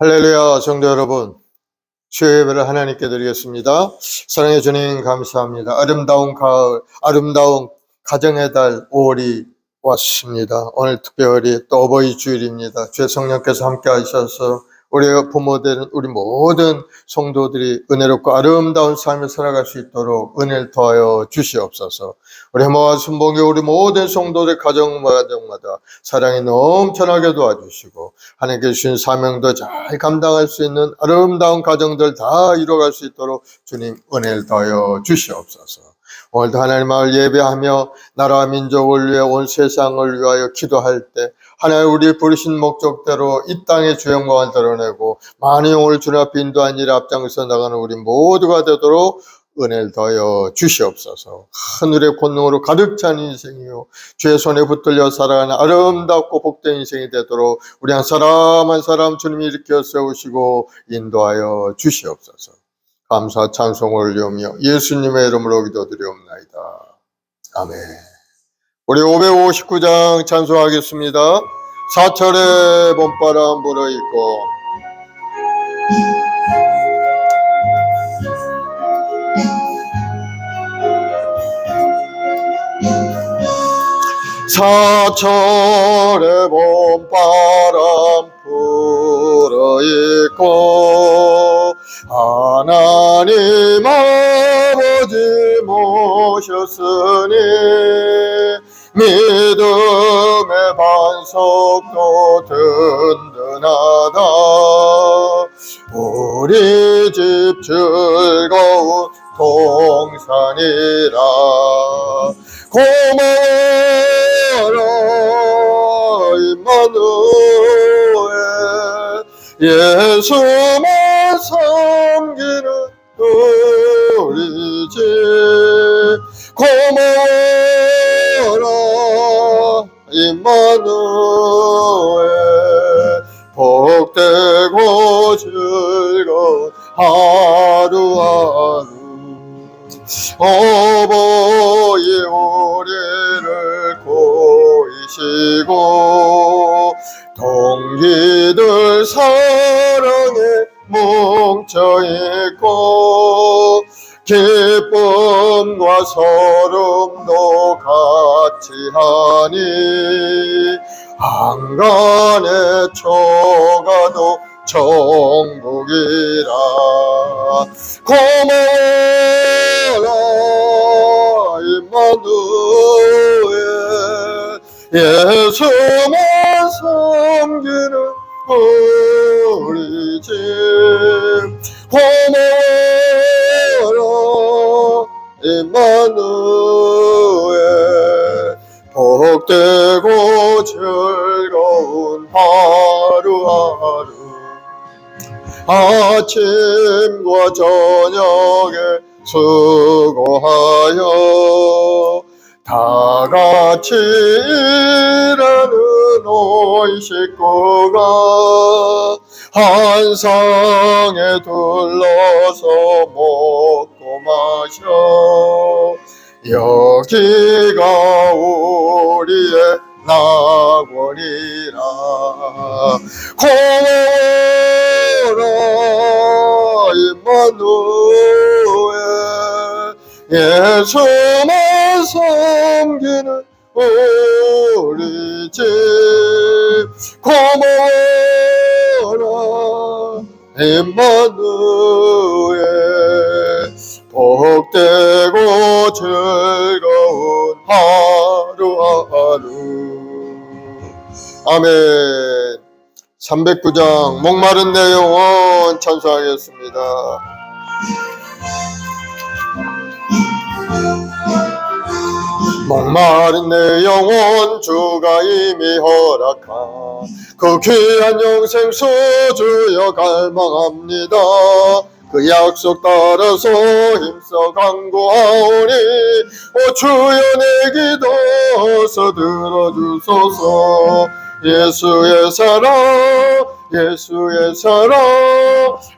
할렐루야, 성도 여러분. 주의 예배를 하나님께 드리겠습니다. 사랑해 주님 감사합니다. 아름다운 가을, 아름다운 가정의 달 5월이 왔습니다. 오늘 특별히 또 어버이 주일입니다. 주의 성령께서 함께 하셔서 우리 부모들은 우리 모든 성도들이 은혜롭고 아름다운 삶을 살아갈 수 있도록 은혜를 더하여 주시옵소서. 우리 해마와 순복의 우리 모든 성도들 가정마다 사랑이 넘쳐나게 도와주시고 하나님께 주신 사명도 잘 감당할 수 있는 아름다운 가정들 다 이뤄갈 수 있도록 주님 은혜를 더하여 주시옵소서. 오늘도 하나님 마을 예배하며 나라와 민족을 위해 온 세상을 위하여 기도할 때 하나님 우리 부르신 목적대로 이 땅의 주영광을 드러내고 많은 영혼을 주님 앞에 인도한 일에 앞장서 나가는 우리 모두가 되도록 은혜를 더하여 주시옵소서. 하늘의 권능으로 가득 찬 인생이요 주의 손에 붙들려 살아가는 아름답고 복된 인생이 되도록 우리 한 사람 한 사람 주님이 일으켜 세우시고 인도하여 주시옵소서. 감사 찬송 올리오며 예수님의 이름으로 기도드리옵나이다. 아멘. 우리 559장 찬송하겠습니다. 사철의 봄바람 불어있고 사철의 봄바람 불어있고 하나님 아버지 모셨으니 믿음의 반석도 든든하다. 우리 집 즐거운 동산이라 고마워라 임마누엘 예수만 섬기는 우리 집 고마워라 임마누엘 복되고 즐거운 하루하루 어버이 우리를 고이시고 동기들 사랑에 뭉쳐있고 기쁨과 서름도 같이 하니 한간의 초가도 천국이라 고마워라 임마누엘 예수만 섬기는 우리 집 고마워라 임마누엘 복되고 즐거운 하루하루 아침과 저녁에 수고하여 다같이 일하는 온 식구가 한 상에 둘러서 먹고 마셔 여기가 우리의 낙원이라 고마워라 임마누엘 예수만 섬기는 우리 집 고마워라 임마누엘 복되고 즐거운 하루하루 아멘. 309장 목마른 내 영혼 찬송하겠습니다. 목마른 내 영혼 주가 이미 허락한 그 귀한 영생 수주여 갈망합니다. 그 약속 따라서 힘써 간구하오니 오 주여 내 기도 어서 들어주소서. 예수의 사랑 예수의 사랑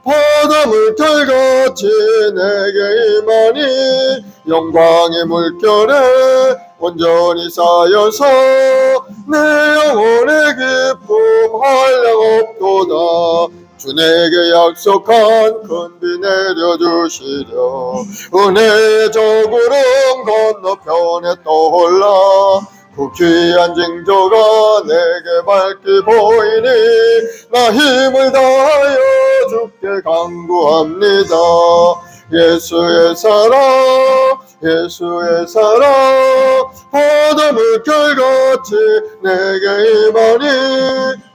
바닷물 털같이 내게 임하니 영광의 물결에 온전히 쌓여서 내 영혼의 기쁨 한량 없도다. 주 내게 약속한 큰 비 내려주시려 은혜의 저 구름 건너편에 떠올라 그 귀한 징조가 내게 밝게 보이니 나 힘을 다하여 주께 간구합니다. 예수의 사랑 예수의 사랑 바다 물결같이 내게 임하니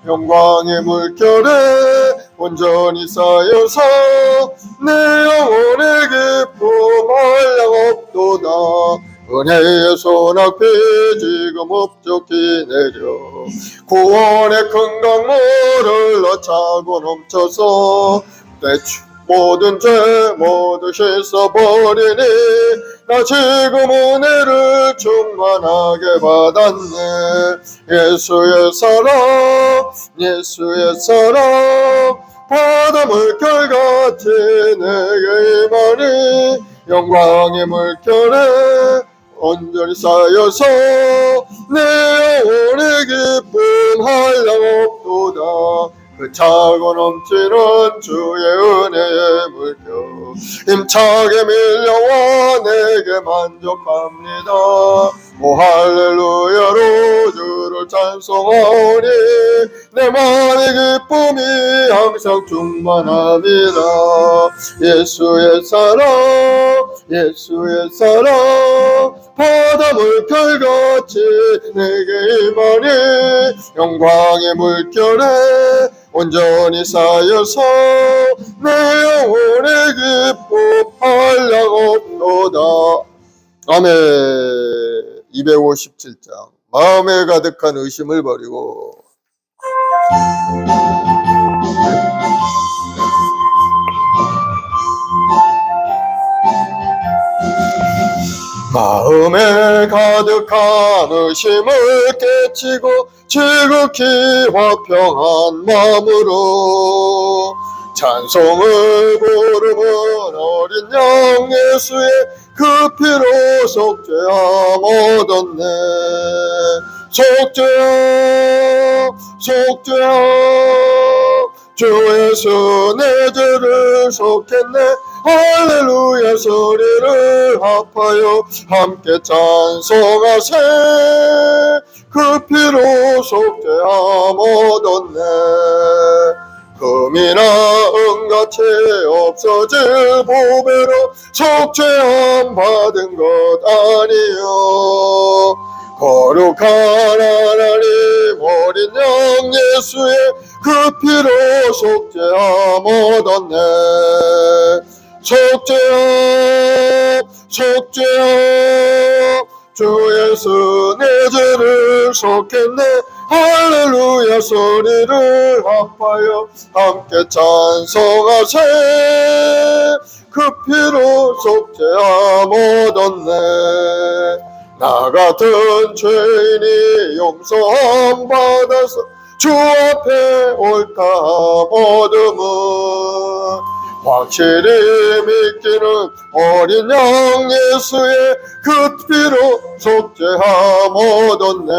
영광의 물결에 온전히 쌓여서 내 영혼의 기쁨 한량없도다. 은혜의 소낙비 지금 흡족히 내려 구원의 큰 강물을 넣자고 넘쳐서 모든 죄 모두 씻어버리니 나 지금 은혜를 충만하게 받았네. 예수의 사랑 예수의 사랑 바다 물결같이 내게 임하니 영광의 물결에 온전히 쌓여서 내 영혼의 기쁨 한량없도다. 그 차고 넘치는 주의 은혜의 물결 힘차게 밀려와 내게 만족합니다. 오 할렐루야로 주를 찬송하오니 내 마음의 기쁨이 항상 충만합니다. 예수의 사랑 예수의 사랑 바다 물결같이 내게 임하니 영광의 물결에 온전히 쌓여서 내 영혼의 기쁨 한량없도다. 아멘. 257장 마음에 가득한 의심을 버리고 마음에 가득한 의심을 깨치고 지극히 화평한 마음으로 찬송을 부르는 어린 양 예수의 그 피로 속죄함 얻었네. 속죄함 속죄함 주 예수 내 죄를 속했네. 할렐루야 소리를 합하여 함께 찬송하세. 그 피로 속죄함 얻었네. 금이나 은같이 없어질 보배로 속죄함 받은 것 아니요. 거룩한 하나님 어린 양 예수의 그 피로 속죄함 얻었네. 속죄함 속죄함 주 예수 내 죄를 속했네. 할렐루야 소리를 합하여 함께 찬송하세. 그 피로 속죄함 얻었네. 나 같은 죄인이 용서함 받아서 주 앞에 옳다함 얻음은 확실히 믿기는 어린 양 예수의 그 피로 속죄함 얻었네.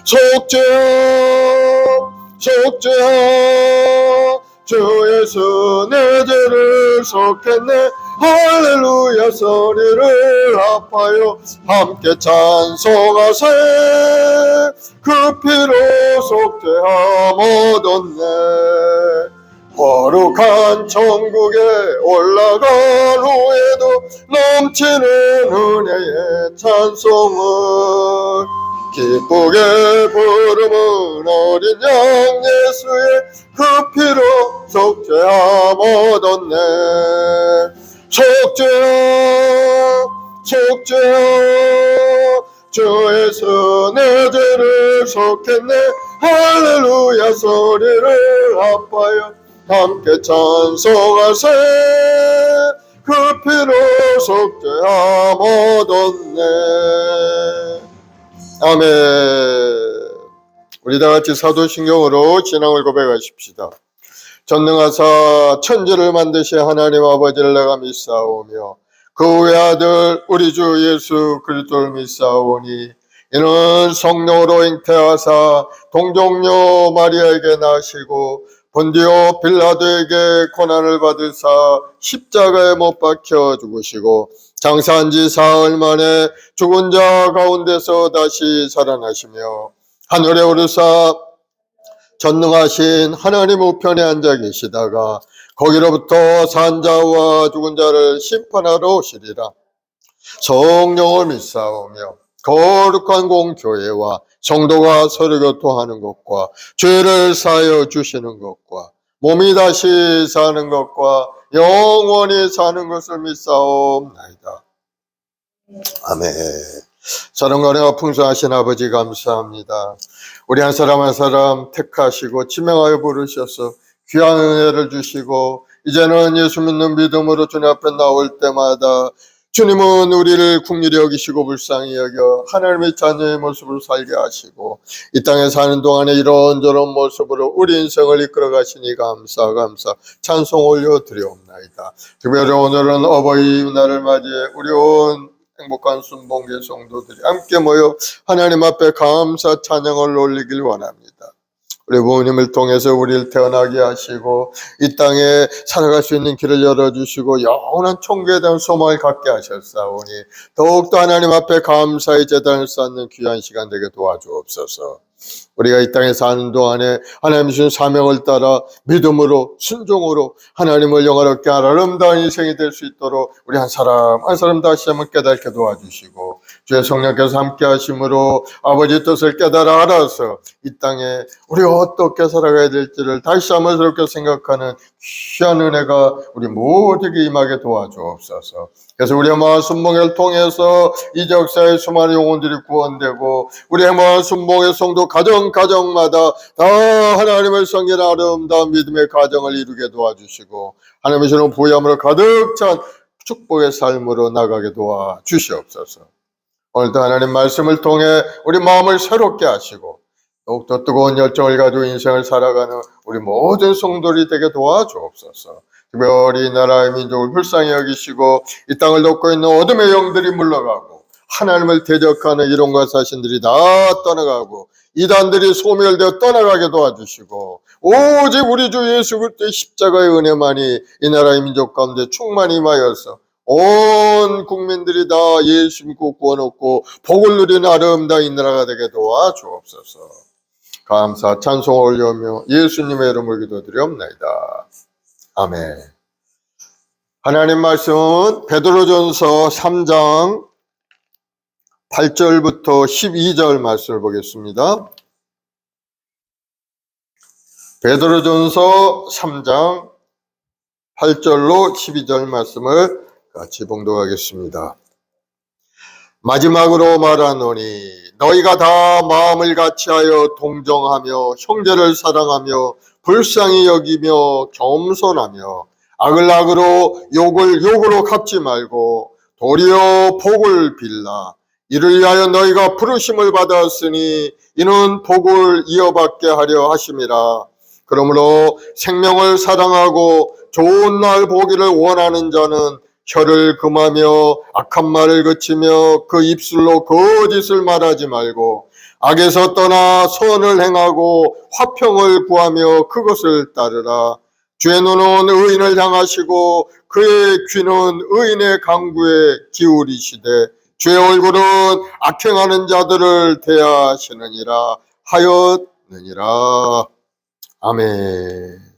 속죄함 속죄함 주 예수 내 죄를 속했네. 할렐루야 소리를 합하여 함께 찬송하세. 그 피로 속죄함 얻었네. 거룩한 천국에 올라간 후에도 넘치는 은혜의 찬송을 기쁘게 부르는 어린 양 예수의 그 피로 속죄함 얻었네. 속죄함 속죄함 주 예수 내 죄를 속했네. 할렐루야 소리를 합하여 함께 찬송하세. 그 피로 속죄함 얻었네. 아멘. 우리 다같이 사도신경으로 신앙을 고백하십시다. 전능하사 천지를 만드신 하나님 아버지를 내가 믿사오며 그 외아들 우리 주 예수 그리스도를 믿사오니 이는 성령으로 잉태하사 동정녀 마리아에게 나시고 본디오 빌라도에게 고난을 받으사 십자가에 못 박혀 죽으시고 장사한 지 사흘 만에 죽은 자 가운데서 다시 살아나시며 하늘에 오르사 전능하신 하나님 우편에 앉아 계시다가 거기로부터 산 자와 죽은 자를 심판하러 오시리라. 성령을 믿사오며 거룩한 공교회와 성도가 서로 교통하는 것과 죄를 사하여 주시는 것과 몸이 다시 사는 것과 영원히 사는 것을 믿사옵나이다. 아멘. 사랑과 풍성하신 아버지 감사합니다. 우리 한 사람 한 사람 택하시고 지명하여 부르셔서 귀한 은혜를 주시고 이제는 예수 믿는 믿음으로 주님 앞에 나올 때마다 주님은 우리를 긍휼히 여기시고 불쌍히 여겨 하나님의 자녀의 모습으로 살게 하시고 이 땅에 사는 동안에 이런저런 모습으로 우리 인생을 이끌어 가시니 감사 찬송 올려드리옵나이다. 특별히 오늘은 어버이날을 맞이해 우리 온 행복한 순봉계 성도들이 함께 모여 하나님 앞에 감사 찬양을 올리길 원합니다. 우리 부모님을 통해서 우리를 태어나게 하시고 이 땅에 살아갈 수 있는 길을 열어주시고 영원한 천국에 대한 소망을 갖게 하셨사오니 더욱더 하나님 앞에 감사의 제단을 쌓는 귀한 시간 되게 도와주옵소서. 우리가 이 땅에 사는 동안에 하나님 주신 사명을 따라 믿음으로 순종으로 하나님을 영화롭게 하는 아름다운 인생이 될 수 있도록 우리 한 사람 한 사람 다시 한번 깨닫게 도와주시고 주의 성령께서 함께 하심으로 아버지 뜻을 깨달아 알아서 이 땅에 우리가 어떻게 살아가야 될지를 다시 한번 새롭게 생각하는 귀한 은혜가 우리 모두에게 임하게 도와주옵소서. 그래서 우리의 마음 순봉을 통해서 이 역사의 수많은 영혼들이 구원되고 우리 마음 순봉의 성도 가정마다 다 하나님을 섬기는 아름다운 믿음의 가정을 이루게 도와주시고 하나님의 주는 부유함으로 가득 찬 축복의 삶으로 나가게 도와주시옵소서. 오늘도 하나님 말씀을 통해 우리 마음을 새롭게 하시고 더욱더 뜨거운 열정을 가지고 인생을 살아가는 우리 모든 성도들이 되게 도와주옵소서. 특별히 나라의 민족을 불쌍히 여기시고 이 땅을 덮고 있는 어둠의 영들이 물러가고 하나님을 대적하는 이론과 사신들이 다 떠나가고 이단들이 소멸되어 떠나가게 도와주시고 오직 우리 주 예수 그리스도의 십자가의 은혜만이 이 나라의 민족 가운데 충만히 임하여서 온 국민들이 다 예수 믿고 구원 얻고 복을 누리는 아름다운 이 나라가 되게 도와주옵소서. 감사 찬송 올려며 예수님의 이름으로 기도드리옵나이다. 아멘. 하나님 말씀은 베드로전서 3장 8절부터 12절 말씀을 보겠습니다. 베드로전서 3장 8절로 12절 말씀을 같이 봉독하겠습니다. 마지막으로 말하노니 너희가 다 마음을 같이하여 동정하며 형제를 사랑하며 불쌍히 여기며 겸손하며 악을 악으로 욕을 욕으로 갚지 말고 도리어 복을 빌라. 이를 위하여 너희가 부르심을 받았으니 이는 복을 이어받게 하려 하심이라. 그러므로 생명을 사랑하고 좋은 날 보기를 원하는 자는 혀를 금하며 악한 말을 그치며 그 입술로 거짓을 말하지 말고 악에서 떠나 선을 행하고 화평을 구하며 그것을 따르라. 주의 눈은 의인을 향하시고 그의 귀는 의인의 강구에 기울이시되 주의 얼굴은 악행하는 자들을 대하시느니라 하였느니라. 아멘.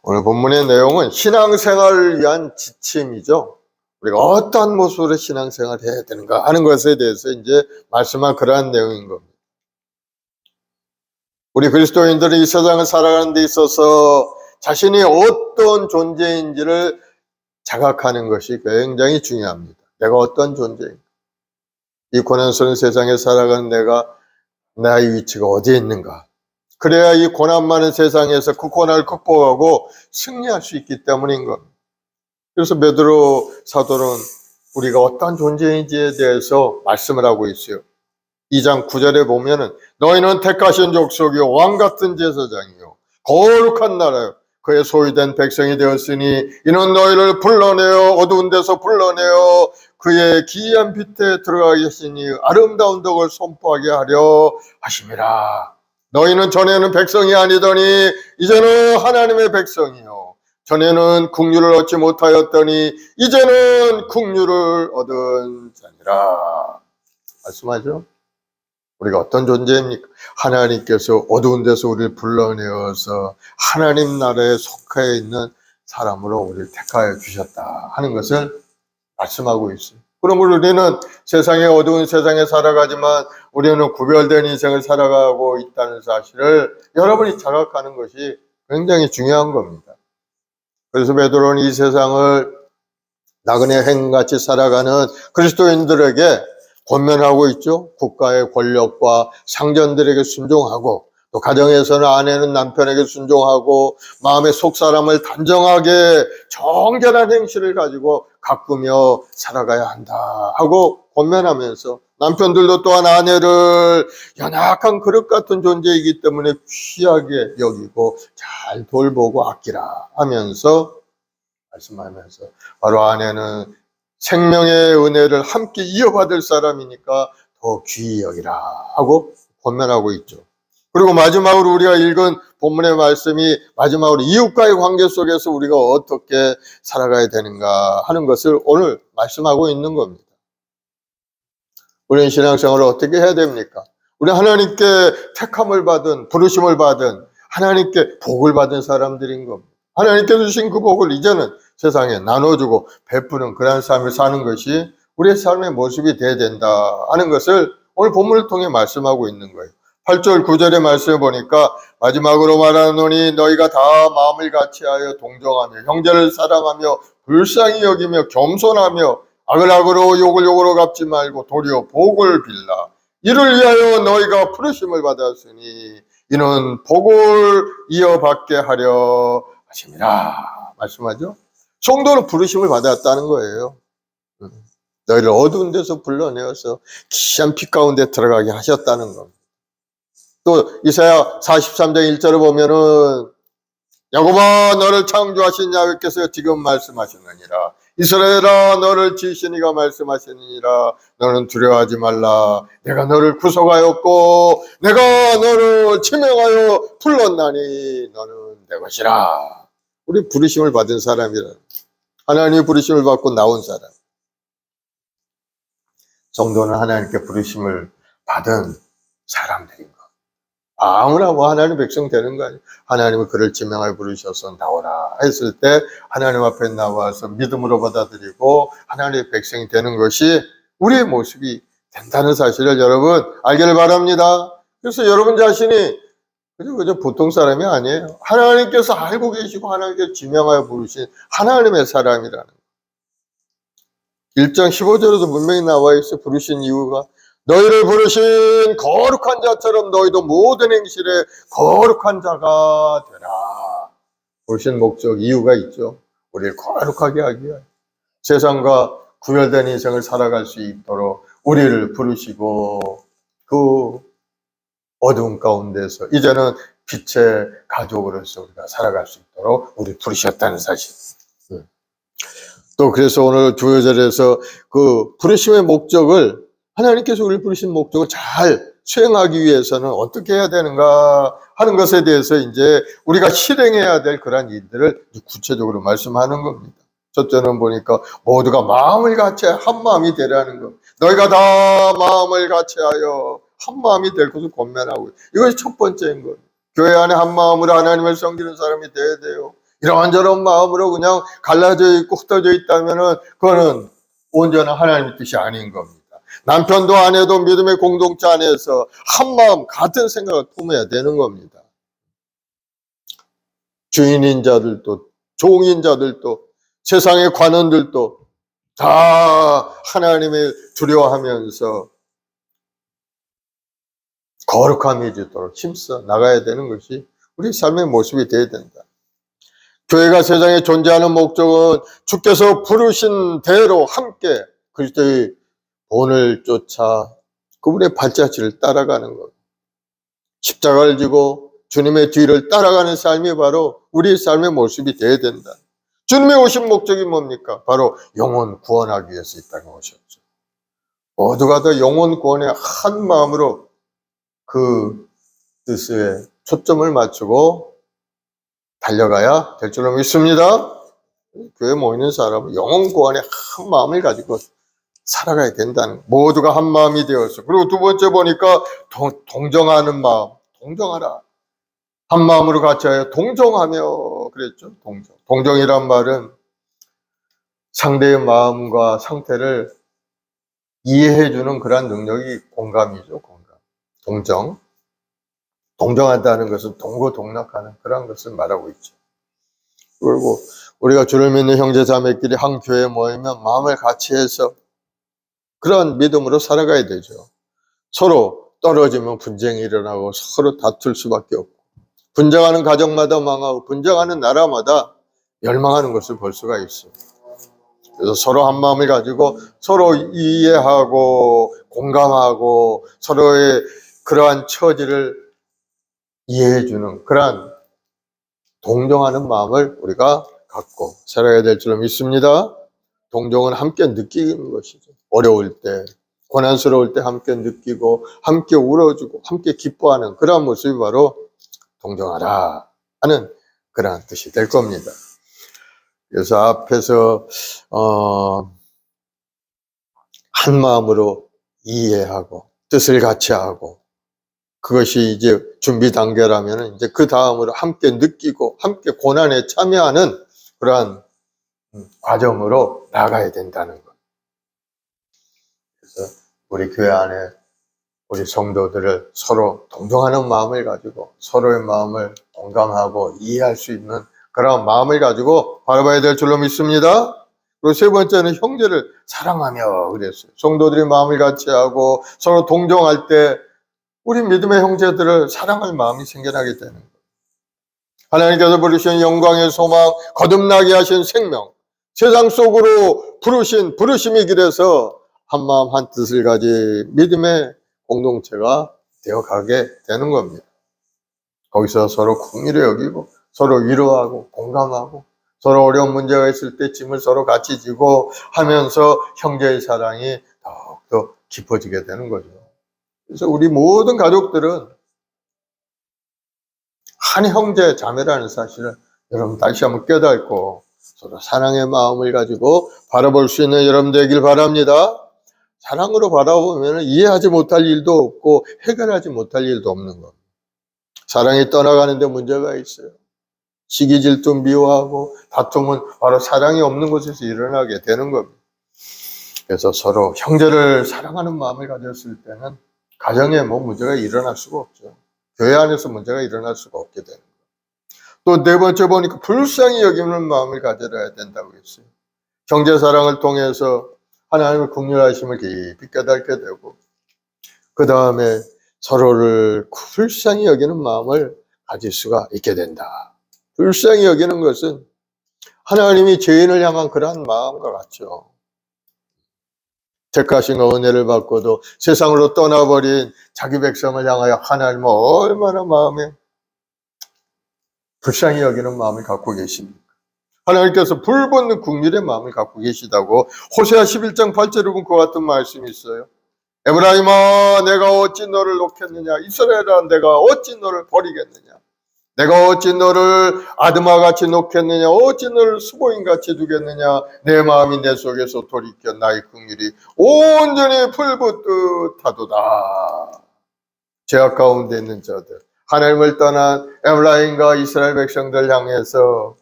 오늘 본문의 내용은 신앙생활을 위한 지침이죠. 우리가 어떠한 모습으로 신앙생활을 해야 되는가 하는 것에 대해서 이제 말씀한 그러한 내용인 겁니다. 우리 그리스도인들이 이 세상을 살아가는 데 있어서 자신이 어떤 존재인지를 자각하는 것이 굉장히 중요합니다. 내가 어떤 존재인가? 이 고난스러운 세상에 살아가는 내가 나의 위치가 어디에 있는가? 그래야 이 고난 많은 세상에서 그 고난을 극복하고 승리할 수 있기 때문인 겁니다. 그래서 베드로 사도는 우리가 어떤 존재인지에 대해서 말씀을 하고 있어요. 2장 9절에 보면은 너희는 택하신 족속이요 왕같은 제사장이요 거룩한 나라요 그의 소유된 백성이 되었으니 이는 너희를 불러내어 어두운 데서 불러내어 그의 기이한 빛에 들어가 계시니 아름다운 덕을 선포하게 하려 하심이라. 너희는 전에는 백성이 아니더니 이제는 하나님의 백성이요. 전에는 국류를 얻지 못하였더니 이제는 국류를 얻은 자니라. 말씀하죠. 우리가 어떤 존재입니까? 하나님께서 어두운 데서 우리를 불러내어서 하나님 나라에 속해 있는 사람으로 우리를 택하여 주셨다 하는 것을 말씀하고 있어요. 그러므로 우리는 세상의 어두운 세상에 살아가지만 우리는 구별된 인생을 살아가고 있다는 사실을 여러분이 자각하는 것이 굉장히 중요한 겁니다. 그래서 베드로는 이 세상을 나그네 행같이 살아가는 그리스도인들에게 권면하고 있죠. 국가의 권력과 상전들에게 순종하고, 또 가정에서는 아내는 남편에게 순종하고, 마음의 속사람을 단정하게 정결한 행실을 가지고 가꾸며 살아가야 한다 하고 권면하면서, 남편들도 또한 아내를 연약한 그릇 같은 존재이기 때문에 귀하게 여기고 잘 돌보고 아끼라 하면서 말씀하면서, 바로 아내는 생명의 은혜를 함께 이어받을 사람이니까 더 귀히 여기라 하고 권면하고 있죠. 그리고 마지막으로 우리가 읽은 본문의 말씀이 마지막으로 이웃과의 관계 속에서 우리가 어떻게 살아가야 되는가 하는 것을 오늘 말씀하고 있는 겁니다. 우리는 신앙생활을 어떻게 해야 됩니까? 우리 하나님께 택함을 받은, 부르심을 받은, 하나님께 복을 받은 사람들인 겁니다. 하나님께 주신 그 복을 이제는 세상에 나눠주고 베푸는 그런 삶을 사는 것이 우리의 삶의 모습이 되어야 된다 하는 것을 오늘 본문을 통해 말씀하고 있는 거예요. 8절 9절의 말씀을 보니까 마지막으로 말하노니 너희가 다 마음을 같이하여 동정하며 형제를 사랑하며 불쌍히 여기며 겸손하며 악을 악으로 욕을 욕으로 갚지 말고 도리어 복을 빌라. 이를 위하여 너희가 부르심을 받았으니 이는 복을 이어받게 하려 하심이라 말씀하죠. 성도는 부르심을 받았다는 거예요. 너희를 어두운 데서 불러내어서 기이한 빛 가운데 들어가게 하셨다는 겁니다. 또 이사야 43장 1절을 보면은 야곱아 너를 창조하신 야훼께서 지금 말씀하시느니라. 이스라엘아 너를 지으신 이가 말씀하시느니라. 너는 두려워하지 말라. 내가 너를 구속하였고 내가 너를 지명하여 불렀나니 너는 내 것이라. 우리 부르심을 받은 사람이라. 하나님의 부르심을 받고 나온 사람. 성도는 하나님께 부르심을 받은 사람들인 것. 아무나 뭐 하나님 백성 되는 거 아니에요. 하나님은 그를 지명하여 부르셔서 나오라 했을 때 하나님 앞에 나와서 믿음으로 받아들이고 하나님의 백성이 되는 것이 우리의 모습이 된다는 사실을 여러분 알기를 바랍니다. 그래서 여러분 자신이 그저 보통 사람이 아니에요. 하나님께서 알고 계시고 하나님께서 지명하여 부르신 하나님의 사람이라는 거예요. 1장 15절에도 분명히 나와 있어. 부르신 이유가 너희를 부르신 거룩한 자처럼 너희도 모든 행실에 거룩한 자가 되라. 부르신 목적, 이유가 있죠. 우리를 거룩하게 하기 위하여 세상과 구별된 인생을 살아갈 수 있도록 우리를 부르시고 그 어두운 가운데서 이제는 빛의 가족으로서 우리가 살아갈 수 있도록 우리를 부르셨다는 사실. 또 그래서 오늘 주요절에서 그 부르심의 목적을, 하나님께서 우리를 부르신 목적을 잘 수행하기 위해서는 어떻게 해야 되는가 하는 것에 대해서 이제 우리가 실행해야 될 그런 일들을 구체적으로 말씀하는 겁니다. 첫째는 보니까 모두가 마음을 같이하여 한 마음이 되라는 것. 너희가 다 마음을 같이하여 한 마음이 될 것을 권면하고, 이것이 첫 번째인 거예요. 교회 안에 한 마음으로 하나님을 섬기는 사람이 되어야 돼요. 이런저런 마음으로 그냥 갈라져 있고 흩어져 있다면은 그거는 온전한 하나님의 뜻이 아닌 겁니다. 남편도 아내도 믿음의 공동체 안에서 한 마음 같은 생각을 품어야 되는 겁니다. 주인인 자들도 종인 자들도 세상의 관원들도 다 하나님을 두려워하면서 거룩함이 되도록 힘써 나가야 되는 것이 우리 삶의 모습이 되어야 된다. 교회가 세상에 존재하는 목적은 주께서 부르신 대로 함께 그리스도의 본을 쫓아 그분의 발자취를 따라가는 것. 십자가를 지고 주님의 뒤를 따라가는 삶이 바로 우리의 삶의 모습이 되어야 된다. 주님의 오신 목적이 뭡니까? 바로 영혼 구원하기 위해서 이 땅에 오셨죠. 모두가 다 영혼 구원에 한 마음으로 그 뜻에 초점을 맞추고 달려가야 될 줄로 믿습니다. 교회 모이는 사람은 영혼 구원의 한 마음을 가지고 살아가야 된다는, 모두가 한 마음이 되어서. 그리고 두 번째 보니까 동정하는 마음, 동정하라. 한 마음으로 같이 하여 동정하며 그랬죠. 동정이란 말은 상대의 마음과 상태를 이해해주는 그런 능력이 공감이죠. 공감. 동정한다는 것은 동고동락하는 그런 것을 말하고 있죠. 그리고 우리가 주를 믿는 형제 자매끼리 한 교회에 모이면 마음을 같이 해서 그런 믿음으로 살아가야 되죠. 서로 떨어지면 분쟁이 일어나고 서로 다툴 수밖에 없고, 분쟁하는 가정마다 망하고 분쟁하는 나라마다 멸망하는 것을 볼 수가 있어요. 그래서 서로 한 마음을 가지고 서로 이해하고 공감하고 서로의 그러한 처지를 이해해주는 그러한 동정하는 마음을 우리가 갖고 살아야 될 줄로 믿습니다. 동정은 함께 느끼는 것이죠. 어려울 때, 고난스러울 때 함께 느끼고 함께 울어주고 함께 기뻐하는 그러한 모습이 바로 동정하라 하는 그러한 뜻이 될 겁니다. 그래서 앞에서 한 마음으로 이해하고 뜻을 같이 하고, 그것이 이제 준비 단계라면 이제 그 다음으로 함께 느끼고 함께 고난에 참여하는 그러한 과정으로 나가야 된다는 것. 그래서 우리 교회 안에 우리 성도들을 서로 동정하는 마음을 가지고 서로의 마음을 공감하고 이해할 수 있는 그런 마음을 가지고 바라봐야 될 줄로 믿습니다. 그리고 세 번째는 형제를 사랑하며 그랬어요. 성도들이 마음을 같이 하고 서로 동정할 때 우리 믿음의 형제들을 사랑할 마음이 생겨나게 되는 거예요. 하나님께서 부르신 영광의 소망, 거듭나게 하신 생명, 세상 속으로 부르심이 길에서 한 마음 한 뜻을 가진 믿음의 공동체가 되어가게 되는 겁니다. 거기서 서로 긍휼히 여기고 서로 위로하고 공감하고 서로 어려운 문제가 있을 때 짐을 서로 같이 지고 하면서 형제의 사랑이 더욱더 깊어지게 되는 거죠. 그래서 우리 모든 가족들은 한 형제 자매라는 사실을 여러분 다시 한번 깨닫고 서로 사랑의 마음을 가지고 바라볼 수 있는 여러분 되길 바랍니다. 사랑으로 바라보면 이해하지 못할 일도 없고 해결하지 못할 일도 없는 겁니다. 사랑이 떠나가는데 문제가 있어요. 시기 질투 미워하고 다툼은 바로 사랑이 없는 곳에서 일어나게 되는 겁니다. 그래서 서로 형제를 사랑하는 마음을 가졌을 때는 가정에 뭐 문제가 일어날 수가 없죠. 교회 안에서 문제가 일어날 수가 없게 되는 거예요. 또 네 번째 보니까 불쌍히 여기는 마음을 가져야 된다고 했어요. 형제 사랑을 통해서 하나님의 긍휼하심을 깊이 깨닫게 되고, 그 다음에 서로를 불쌍히 여기는 마음을 가질 수가 있게 된다. 불쌍히 여기는 것은 하나님이 죄인을 향한 그러한 마음과 같죠. 택하심과 은혜를 받고도 세상으로 떠나버린 자기 백성을 향하여 하나님은 얼마나 마음에 불쌍히 여기는 마음을 갖고 계십니까? 하나님께서 불붙는 긍휼의 마음을 갖고 계시다고 호세아 11장 8절에 보면 그 같은 말씀이 있어요. 에브라임아, 내가 어찌 너를 놓겠느냐? 이스라엘아, 내가 어찌 너를 버리겠느냐? 내가 어찌 너를 아드마같이 놓겠느냐? 어찌 너를 수고인같이 두겠느냐? 내 마음이 내 속에서 돌이켜 나의 긍휼이 온전히 풀붙듯 하도다. 죄악 가운데 있는 자들, 하나님을 떠난 에브라임과 이스라엘 백성들 향해서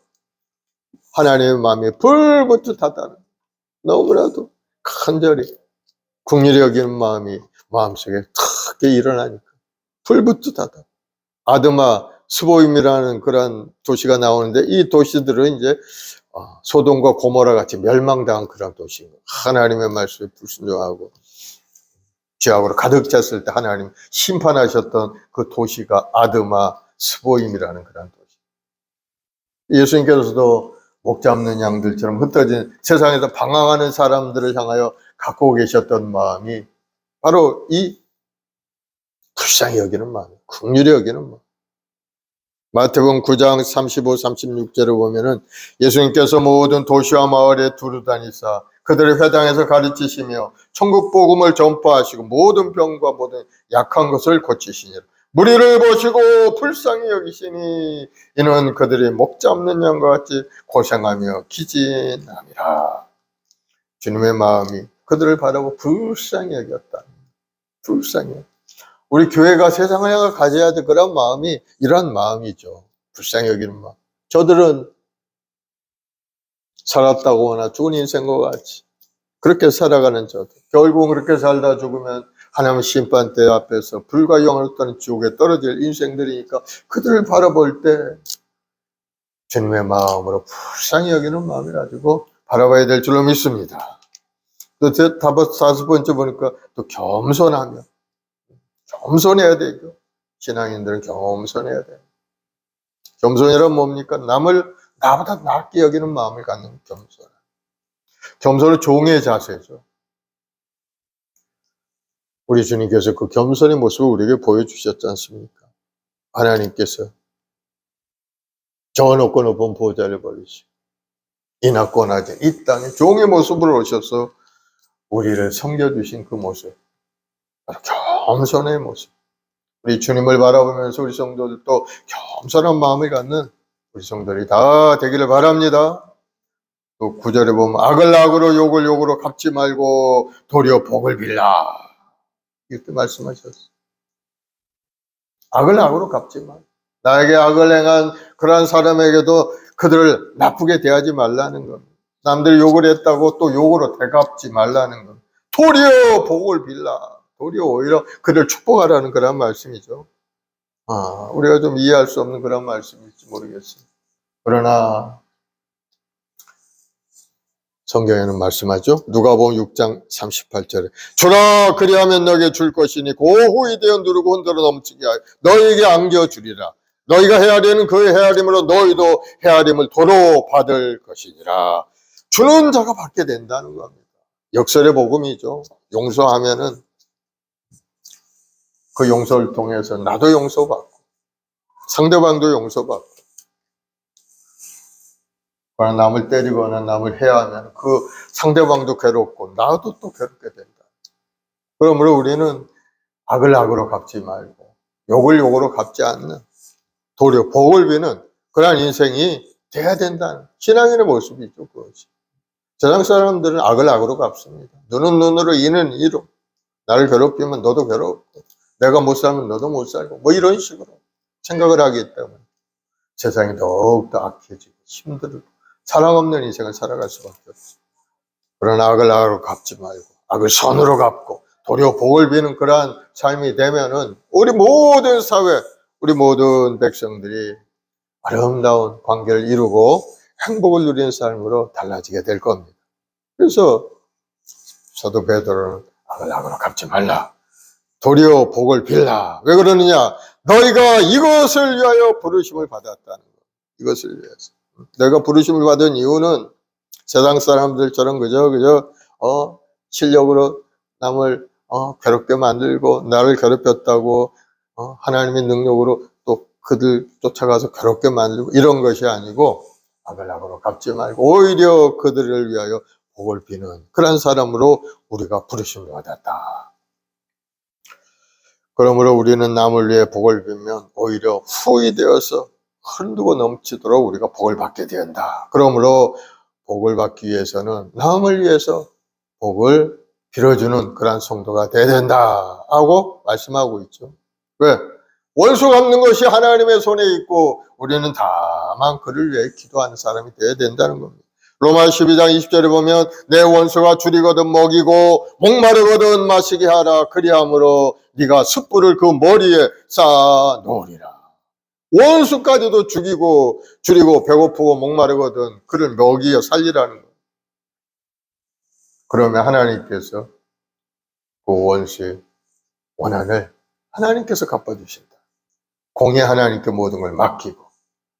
하나님의 마음이 불붙듯 하다는, 너무나도 간절히 긍휼히 여기는 마음이 마음속에 크게 일어나니까 불붙듯 하다. 아드마, 스보임이라는 그런 도시가 나오는데, 이 도시들은 이제 소돔과 고모라 같이 멸망당한 그런 도시입니다. 하나님의 말씀에 불순종하고 죄악으로 가득 찼을 때 하나님 심판하셨던 그 도시가 아드마, 스보임이라는 그런 도시. 예수님께서도 목 잡는 양들처럼 흩어진 세상에서 방황하는 사람들을 향하여 갖고 계셨던 마음이 바로 이 불쌍히 여기는 마음, 긍휼히 여기는 마음. 마태복음 9장 35, 36절을 보면은 예수님께서 모든 도시와 마을에 두루다니사 그들의 회당에서 가르치시며 천국 복음을 전파하시고 모든 병과 모든 약한 것을 고치시니라. 무리를 보시고 불쌍히 여기시니 이는 그들이 목자 없는 양과 같이 고생하며 기진함이라. 주님의 마음이 그들을 바라고 불쌍히 여겼다. 불쌍히. 우리 교회가 세상을 향해 가져야 될 그런 마음이 이런 마음이죠. 불쌍히 여기는 마음. 저들은 살았다고 하나 죽은 인생과 같이 그렇게 살아가는 저들. 결국 그렇게 살다 죽으면 하나님 심판대 앞에서 불과 영원을 떠는 지옥에 떨어질 인생들이니까 그들을 바라볼 때 주님의 마음으로 불쌍히 여기는 마음을 가지고 바라봐야 될 줄로 믿습니다. 또 다섯 번째 보니까 또 겸손하며 겸손해야 되죠. 신앙인들은 겸손해야 돼요. 겸손이란 뭡니까? 남을 나보다 낫게 여기는 마음을 갖는 겸손. 겸손은 종의 자세죠. 우리 주님께서 그 겸손의 모습을 우리에게 보여주셨지 않습니까? 하나님께서 저 높고 높은 보좌를 버리시고 이 낮고 낮은 이 땅에 종의 모습으로 오셔서 우리를 섬겨주신 그 모습, 겸손의 모습. 우리 주님을 바라보면서 우리 성도들도 겸손한 마음을 갖는 우리 성도들이 다 되기를 바랍니다. 또 9절에 보면 악을 악으로 욕을 욕으로 갚지 말고 도리어 복을 빌라 이렇게 말씀하셨어요. 악을 악으로 갚지 마. 나에게 악을 행한 그러한 사람에게도 그들을 나쁘게 대하지 말라는 겁니다. 남들이 욕을 했다고 또 욕으로 되갚지 말라는 겁니다. 도리어 복을 빌라. 도리어 오히려 그를 축복하라는 그런 말씀이죠. 우리가 좀 이해할 수 없는 그런 말씀일지 모르겠어요. 그러나 성경에는 말씀하죠. 누가복음 6장 38절에 주라 그리하면 너에게 줄 것이니 그 후이 되어 누르고 흔들어 넘치게 하여 너에게 안겨주리라. 너희가 헤아리는 그 헤아림으로 너희도 헤아림을 도로 받을 것이니라. 주는 자가 받게 된다는 겁니다. 역설의 복음이죠. 용서하면은 그 용서를 통해서 나도 용서받고 상대방도 용서받고, 그러나 남을 때리거나 남을 해하면 그 상대방도 괴롭고 나도 또 괴롭게 된다. 그러므로 우리는 악을 악으로 갚지 말고 욕을 욕으로 갚지 않는 도리어 복을 비는 그러한 인생이 돼야 된다는 신앙인의 모습이죠. 그것이. 세상 사람들은 악을 악으로 갚습니다. 눈은 눈으로 이는 이로. 나를 괴롭히면 너도 괴롭고 내가 못 살면 너도 못 살고 뭐 이런 식으로 생각을 하기 때문에 세상이 더욱더 악해지고 힘들고 사랑 없는 인생을 살아갈 수밖에 없어요. 그러나 악을 악으로 갚지 말고 악을 선으로 갚고 도리어 복을 비는 그러한 삶이 되면은 우리 모든 사회, 우리 모든 백성들이 아름다운 관계를 이루고 행복을 누리는 삶으로 달라지게 될 겁니다. 그래서 사도 베드로는 악을 악으로 갚지 말라. 도리어 복을 빌라. 왜 그러느냐? 너희가 이것을 위하여 부르심을 받았다는 거. 이것을 위해서. 내가 부르심을 받은 이유는 세상 사람들처럼 그저 실력으로 남을 괴롭게 만들고 나를 괴롭혔다고 하나님의 능력으로 또 그들 쫓아가서 괴롭게 만들고 이런 것이 아니고 악을 악으로 갚지 말고 오히려 그들을 위하여 복을 비는 그런 사람으로 우리가 부르심을 받았다. 그러므로 우리는 남을 위해 복을 빌면 오히려 후이 되어서 흔들고 넘치도록 우리가 복을 받게 된다. 그러므로 복을 받기 위해서는 남을 위해서 복을 빌어주는 그런 성도가 돼야 된다 하고 말씀하고 있죠. 왜? 원수 갚는 것이 하나님의 손에 있고 우리는 다만 그를 위해 기도하는 사람이 돼야 된다는 겁니다. 로마 12장 20절에 보면 내 원수가 줄이거든 먹이고 목마르거든 마시게 하라. 그리함으로 네가 숯불을 그 머리에 쌓아 놓으리라. 원수까지도 죽이고 줄이고 배고프고 목마르거든 그를 먹이어 살리라는 거예요. 그러면 하나님께서 그 원수의 원한을 하나님께서 갚아주신다. 공의 하나님께 모든 걸 맡기고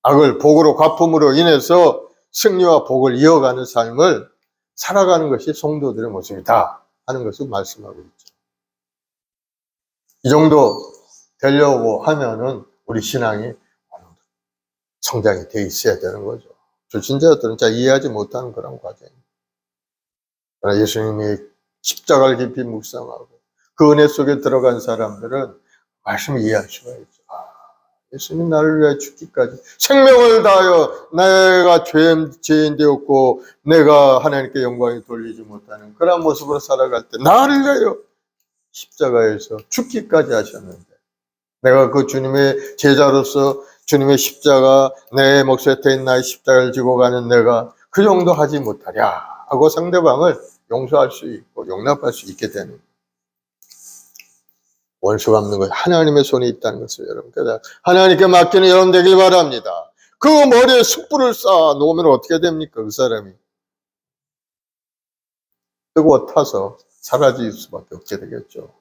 악을 복으로 갚음으로 인해서 승리와 복을 이어가는 삶을 살아가는 것이 성도들의 모습이다 하는 것을 말씀하고 있죠. 이 정도 되려고 하면은 우리 신앙이 성장이 돼 있어야 되는 거죠. 불신자들은 잘 이해하지 못하는 그런 과정입니다. 그러나 예수님이 십자가를 깊이 묵상하고 그 은혜 속에 들어간 사람들은 말씀을 이해할 수가 있죠. 예수님 나를 위해 죽기까지 생명을 다하여 내가 죄인 되었고 내가 하나님께 영광을 돌리지 못하는 그런 모습으로 살아갈 때 나를 위하여 십자가에서 죽기까지 하셨는데, 내가 그 주님의 제자로서 주님의 십자가, 내 몫에 대인 나의 십자가를 지고 가는 내가 그 정도 하지 못하랴 하고 상대방을 용서할 수 있고 용납할 수 있게 되는 거예요. 원수 갚는 것, 하나님의 손이 있다는 것을 여러분 하나님께 맡기는 여러분 되길 바랍니다. 그 머리에 숯불을 쌓아 놓으면 어떻게 됩니까? 그 사람이 뜨거워 타서 사라질 수밖에 없게 되겠죠.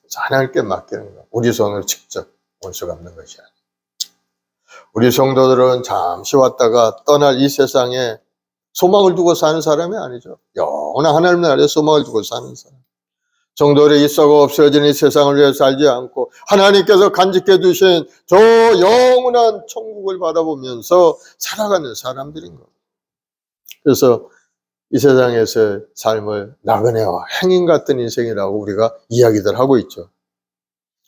그래서 하나님께 맡기는 것, 우리 손으로 직접 원수 갚는 것이 아니에요. 우리 성도들은 잠시 왔다가 떠날 이 세상에 소망을 두고 사는 사람이 아니죠. 영원한 하나님 나라에 소망을 두고 사는 사람. 성도들의 있어가 없어지는 이 세상을 위해 살지 않고 하나님께서 간직해 두신 저 영원한 천국을 바라보면서 살아가는 사람들인 겁니다. 그래서 이 세상에서의 삶을 나그네와 행인 같은 인생이라고 우리가 이야기들 하고 있죠.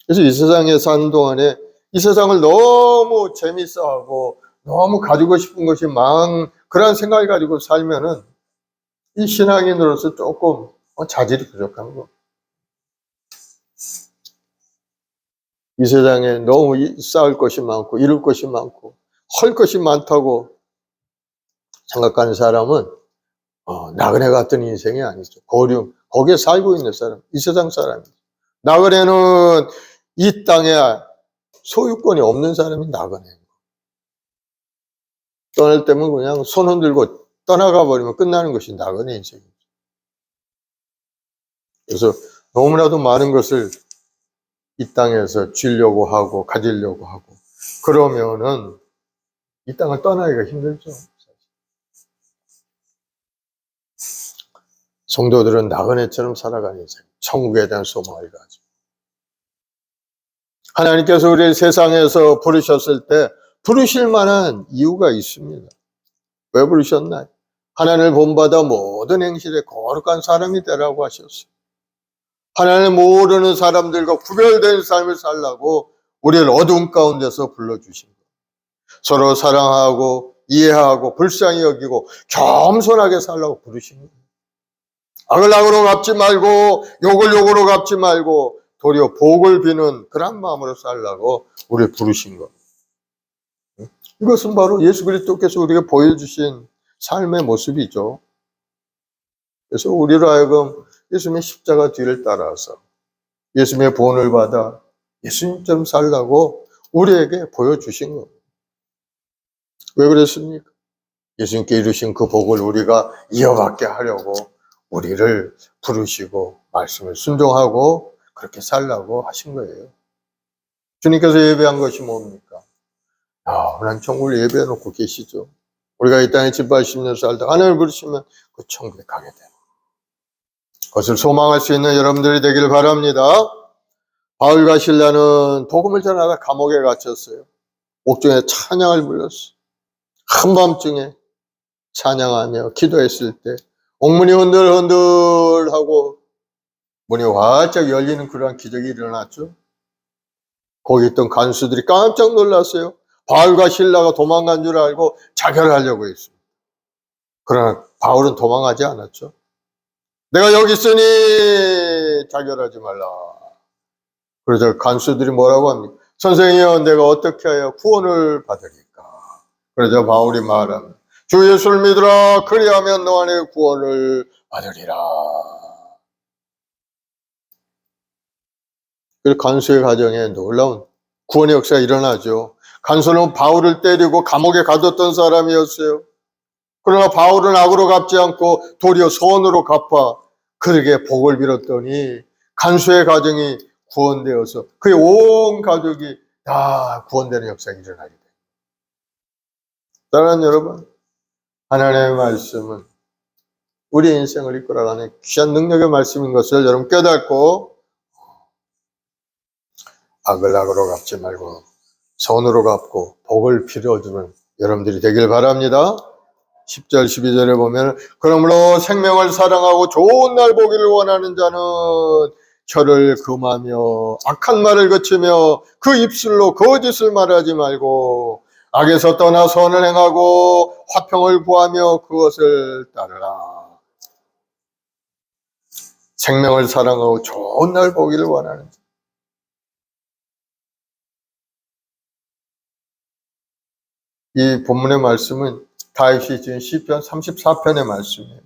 그래서 이 세상에 사는 동안에 이 세상을 너무 재밌어하고 너무 가지고 싶은 것이 많은 그런 생각을 가지고 살면은 이 신앙인으로서 조금 자질이 부족한 거. 이 세상에 너무 쌓을 것이 많고 이룰 것이 많고 할 것이 많다고 생각하는 사람은 나그네 같은 인생이 아니죠. 고령, 거기에 살고 있는 사람, 이 세상 사람이죠. 나그네는 이 땅에 소유권이 없는 사람이 나그네예요. 떠날 때면 그냥 손 흔들고 떠나가 버리면 끝나는 것이 나그네 인생이죠. 그래서 너무나도 많은 것을 이 땅에서 쥐려고 하고 가지려고 하고 그러면은 이 땅을 떠나기가 힘들죠. 성도들은 나그네처럼 살아가는 인생, 천국에 대한 소망을 가지고 하나님께서 우리를 세상에서 부르셨을 때 부르실 만한 이유가 있습니다. 왜 부르셨나요? 하나님을 본받아 모든 행실에 거룩한 사람이 되라고 하셨어요. 하나님을 모르는 사람들과 구별된 삶을 살라고 우리를 어두운 가운데서 불러주신 거예요. 서로 사랑하고 이해하고 불쌍히 여기고 겸손하게 살라고 부르신 거예요. 악을 악으로 갚지 말고 욕을 욕으로 갚지 말고 도리어 복을 비는 그런 마음으로 살라고 우리를 부르신 것. 이것은 바로 예수 그리스도께서 우리에게 보여주신 삶의 모습이죠. 그래서 우리로 하여금 예수님의 십자가 뒤를 따라서 예수님의 본을 받아 예수님처럼 살라고 우리에게 보여주신 겁니다. 왜 그랬습니까? 예수님께 이루신 그 복을 우리가 이어받게 하려고 우리를 부르시고 말씀을 순종하고 그렇게 살라고 하신 거예요. 주님께서 예배한 것이 뭡니까? 난 천국을 예배해 놓고 계시죠. 우리가 이 땅에 집 80년 살다 하나님을 부르시면 그 천국에 가게 됩니다. 그것을 소망할 수 있는 여러분들이 되길 바랍니다. 바울과 실라는 복음을 전하다 감옥에 갇혔어요. 옥중에 찬양을 불렀어요. 한밤중에 찬양하며 기도했을 때 옥문이 흔들흔들하고 문이 활짝 열리는 그러한 기적이 일어났죠. 거기 있던 간수들이 깜짝 놀랐어요. 바울과 실라가 도망간 줄 알고 자결하려고 했습니다. 그러나 바울은 도망하지 않았죠. 내가 여기 있으니 자결하지 말라. 그래서 간수들이 뭐라고 합니까? 선생이여, 내가 어떻게 하여 구원을 받으리까? 그래서 바울이 말합니다. 주 예수를 믿으라. 그리하면 너 안에 구원을 받으리라. 그래서 간수의 가정에 놀라운 구원의 역사가 일어나죠. 간수는 바울을 때리고 감옥에 가뒀던 사람이었어요. 그러나 바울은 악으로 갚지 않고 도리어 선으로 갚아 그에게 복을 빌었더니 간수의 가정이 구원되어서 그의 온 가족이 다 구원되는 역사가 일어나게 돼요. 사랑하는 여러분, 하나님의 말씀은 우리 인생을 이끌어가는 귀한 능력의 말씀인 것을 여러분 깨닫고 악을 악으로 갚지 말고 선으로 갚고 복을 빌어주는 여러분들이 되길 바랍니다. 10절 12절에 보면 그러므로 생명을 사랑하고 좋은 날 보기를 원하는 자는 혀를 금하며 악한 말을 거치며 그 입술로 거짓을 말하지 말고 악에서 떠나 선을 행하고 화평을 구하며 그것을 따르라. 생명을 사랑하고 좋은 날 보기를 원하는 자. 이 본문의 말씀은 다윗이 지은 시편 34편의 말씀이에요.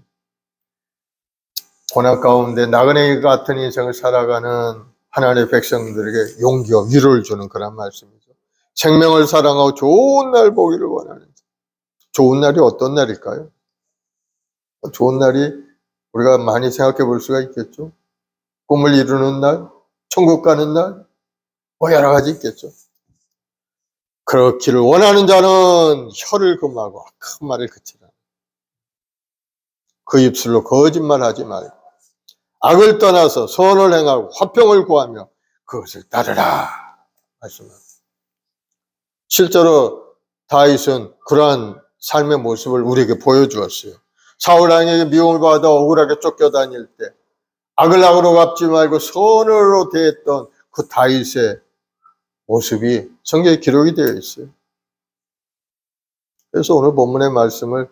고난 가운데 나그네 같은 인생을 살아가는 하나님의 백성들에게 용기와 위로를 주는 그런 말씀이죠. 생명을 사랑하고 좋은 날 보기를 원하는 자. 좋은 날이 어떤 날일까요? 좋은 날이 우리가 많이 생각해 볼 수가 있겠죠. 꿈을 이루는 날, 천국 가는 날, 뭐 여러 가지 있겠죠. 그렇기를 원하는 자는 혀를 금하고 악한 말을 그치라. 그 입술로 거짓말하지 말고 악을 떠나서 선을 행하고 화평을 구하며 그것을 따르라 말씀합니다. 실제로 다윗은 그러한 삶의 모습을 우리에게 보여주었어요. 사울 왕에게 미움을 받아 억울하게 쫓겨다닐 때 악을 악으로 갚지 말고 선으로 대했던 그 다윗의 모습이 성경에 기록이 되어 있어요. 그래서 오늘 본문의 말씀을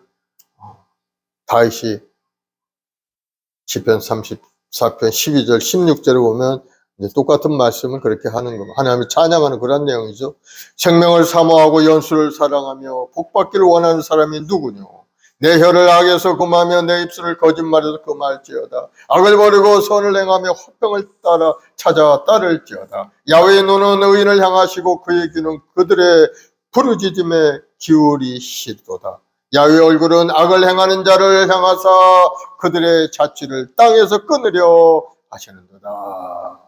다윗이 시편 34편 12절 16절에 보면 이제 똑같은 말씀을 그렇게 하는 겁니다. 하나님을 찬양하는 그런 내용이죠. 생명을 사모하고 연수를 사랑하며 복받기를 원하는 사람이 누구뇨? 내 혀를 악에서 금하며 내 입술을 거짓말에서 금할지어다. 악을 버리고 선을 행하며 화평을 따라 찾아 따를지어다. 야훼의 눈은 의인을 향하시고 그의 귀는 그들의 부르짖음에 기울이시도다. 야훼의 얼굴은 악을 행하는 자를 향하사 그들의 자취를 땅에서 끊으려 하시는도다.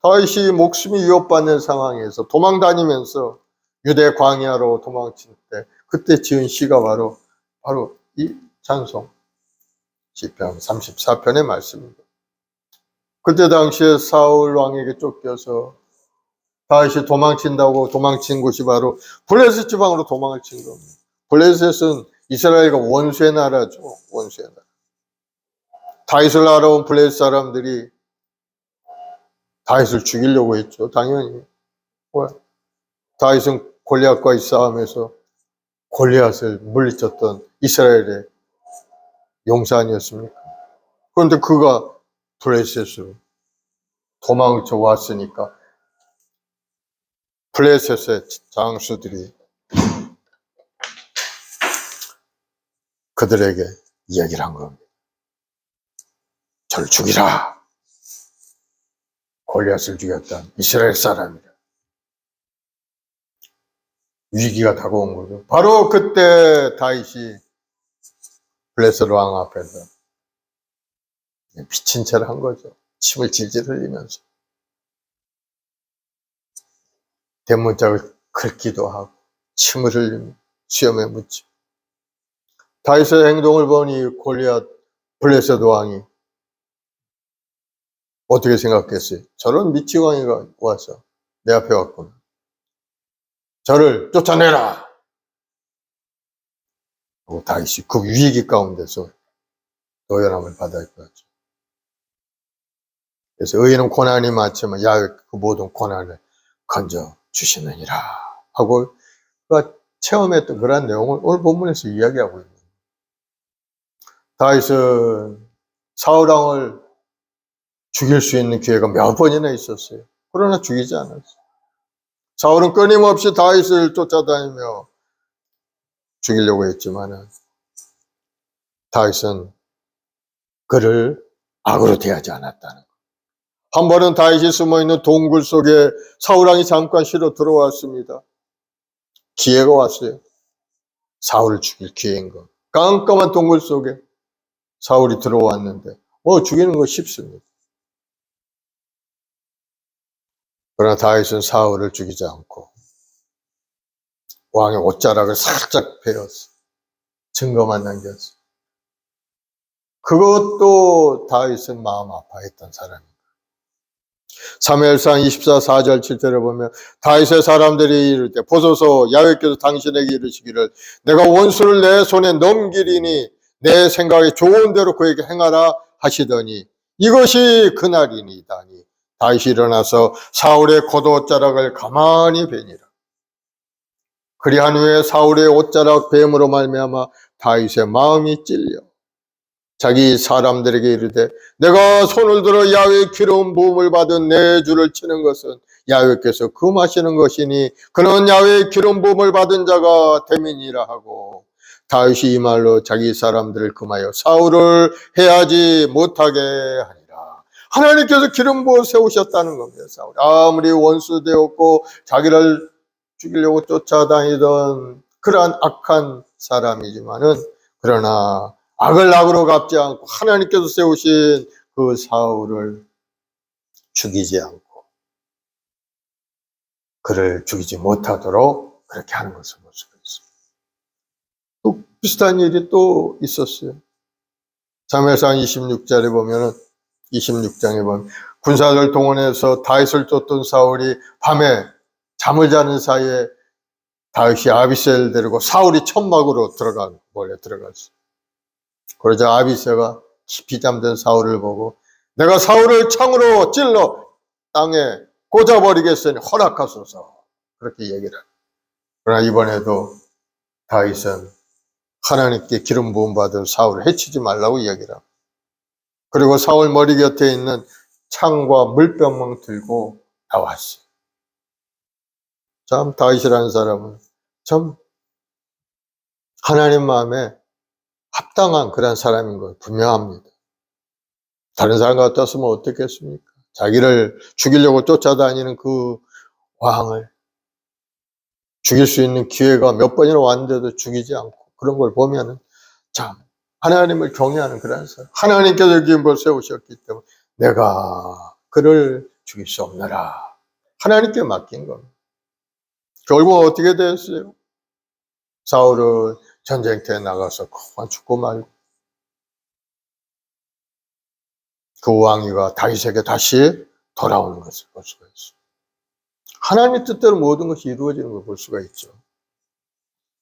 다윗이 목숨이 위협받는 상황에서 도망다니면서 유대 광야로 도망칠 때 그때 지은 시가 바로 이 찬송 시편 34편의 말씀입니다. 그때 당시에 사울 왕에게 쫓겨서 다윗이 도망친다고 도망친 곳이 바로 블레셋 지방으로 도망을 친 겁니다. 블레셋은 이스라엘과 원수의 나라죠. 원수의 나라. 다윗을 알아온 블레셋 사람들이 다윗을 죽이려고 했죠. 당연히. 다윗은 골리앗과의 싸움에서 골리앗을 물리쳤던 이스라엘의 용사 아니었습니까? 그런데 그가 블레셋으로 도망쳐 왔으니까 블레셋의 장수들이 그들에게 이야기를 한 겁니다. 저를 죽이라. 골리앗을 죽였던 이스라엘 사람이라. 위기가 다가온 거죠. 바로 그때 다윗이 블레셋 왕 앞에서 미친 채를 한 거죠. 침을 질질 흘리면서 대문짝을 긁기도 하고 침을 흘리며 수염에 묻죠. 다윗의 행동을 보니 골리앗 블레셋 왕이 어떻게 생각했어요? 저런 미치광이가 와서 내 앞에 왔구나. 저를 쫓아내라. 다윗이 그 위기 가운데서 노연함을 받아야 했죠. 그래서 의인은 고난이 많지만 야훼 그 모든 고난을 건져 주시느니라 하고 그가 체험했던 그런 내용을 오늘 본문에서 이야기하고 있는 거예요. 다윗은 사울 왕을 죽일 수 있는 기회가 몇 번이나 있었어요. 그러나 죽이지 않았어요. 사울은 끊임없이 다윗을 쫓아다니며 죽이려고 했지만 다윗은 그를 악으로 대하지 않았다는 것. 한 번은 다윗이 숨어있는 동굴 속에 사울 왕이 잠깐 쉬러 들어왔습니다. 기회가 왔어요. 사울을 죽일 기회인 거. 깜깜한 동굴 속에 사울이 들어왔는데 죽이는 거 쉽습니다. 그러나 다윗은 사울을 죽이지 않고 왕의 옷자락을 살짝 베었어. 증거만 남겼어. 그것도 다윗은 마음 아파했던 사람입니다. 사무엘상 24, 4절 7절에 보면 다윗의 사람들이 이를 때 보소서 야훼께서 당신에게 이르시기를 내가 원수를 내 손에 넘기리니 내 생각에 좋은 대로 그에게 행하라 하시더니 이것이 그날이니다니. 다윗이 일어나서 사울의 겉옷자락을 가만히 베니라. 그리한 후에 사울의 옷자락 뱀으로 말미암아 다윗의 마음이 찔려 자기 사람들에게 이르되 내가 손을 들어 야훼의 기름 부음을 받은 내 주를 치는 것은 야훼께서 금하시는 것이니 그는 야훼의 기름 부음을 받은 자가 됨이니라 하고 다윗이 이 말로 자기 사람들을 금하여 사울을 해하지 못하게 하니라. 하나님께서 기름 부어 세우셨다는 겁니다. 사울 아무리 원수되었고 자기를 죽이려고 쫓아다니던 그러한 악한 사람이지만은 그러나 악을 악으로 갚지 않고 하나님께서 세우신 그 사울을 죽이지 않고 그를 죽이지 못하도록 그렇게 하는 것을 볼 수가 있습니다. 또 비슷한 일이 또 있었어요. 사무엘상 26장에 보면 군사들 동원해서 다윗을 쫓던 사울이 밤에 잠을 자는 사이에 다윗이 아비새를 데리고 사울이 천막으로 몰래 들어갔어요. 그러자 아비새가 깊이 잠든 사울을 보고 내가 사울을 창으로 찔러 땅에 꽂아버리겠으니 허락하소서 그렇게 얘기를 합니다. 그러나 이번에도 다윗은 하나님께 기름 부음 받은 사울을 해치지 말라고 이야기를 합니다. 그리고 사울 머리 곁에 있는 창과 물병만 들고 나왔어요. 참 다윗이라는 사람은 참 하나님 마음에 합당한 그런 사람인 것 분명합니다. 다른 사람 같았으면 어떻겠습니까? 자기를 죽이려고 쫓아다니는 그 왕을 죽일 수 있는 기회가 몇 번이나 왔는데도 죽이지 않고 그런 걸 보면은 참 하나님을 경외하는 그런 사람. 하나님께서 기름을 세우셨기 때문에 내가 그를 죽일 수 없느라 하나님께 맡긴 겁니다. 결국 어떻게 됐어요? 사울은 전쟁터에 나가서 그만 죽고 말고 그 왕위가 다윗에게 다시 돌아오는 것을 볼 수가 있습니다. 하나님의 뜻대로 모든 것이 이루어지는 걸 볼 수가 있죠.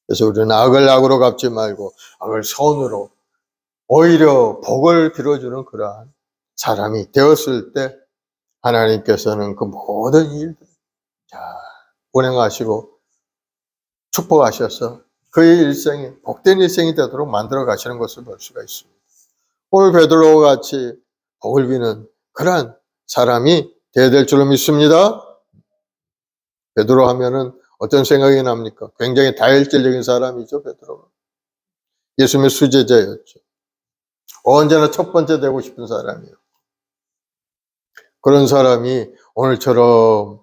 그래서 우리는 악을 악으로 갚지 말고 악을 선으로 오히려 복을 빌어주는 그러한 사람이 되었을 때 하나님께서는 그 모든 일들 잘 운행하시고 축복하셔서 그의 일생이 복된 일생이 되도록 만들어 가시는 것을 볼 수가 있습니다. 오늘 베드로와 같이 복을 비는 그러한 사람이 되어야 될 줄로 믿습니다. 베드로 하면은 어떤 생각이 납니까? 굉장히 다혈질적인 사람이죠, 베드로가. 예수님의 수제자였죠. 언제나 첫 번째 되고 싶은 사람이에요. 그런 사람이 오늘처럼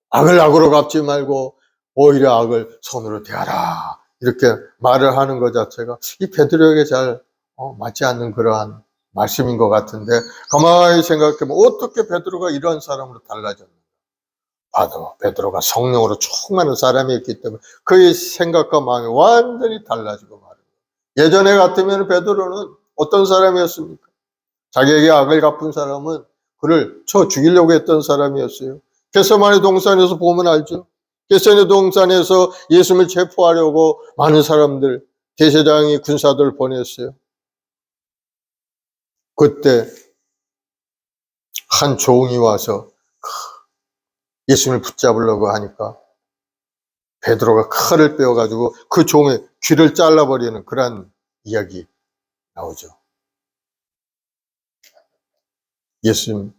악을 악으로 갚지 말고 오히려 악을 선으로 대하라 이렇게 말을 하는 것 자체가 이 베드로에게 잘 맞지 않는 그러한 말씀인 것 같은데 가만히 생각해보면 어떻게 베드로가 이런 사람으로 달라졌는가? 봐도 베드로가 성령으로 충만한 사람이었기 때문에 그의 생각과 마음이 완전히 달라지고 말입니다. 예전에 같으면 베드로는 어떤 사람이었습니까? 자기에게 악을 갚은 사람은 그를 쳐 죽이려고 했던 사람이었어요. 겟세마네 동산에서 보면 알죠. 겟세마네 동산에서 예수님을 체포하려고 많은 사람들, 대제사장이 군사들을 보냈어요. 그때 한 종이 와서 예수님을 붙잡으려고 하니까 베드로가 칼을 빼어가지고 그 종의 귀를 잘라버리는 그런 이야기 나오죠. 예수님,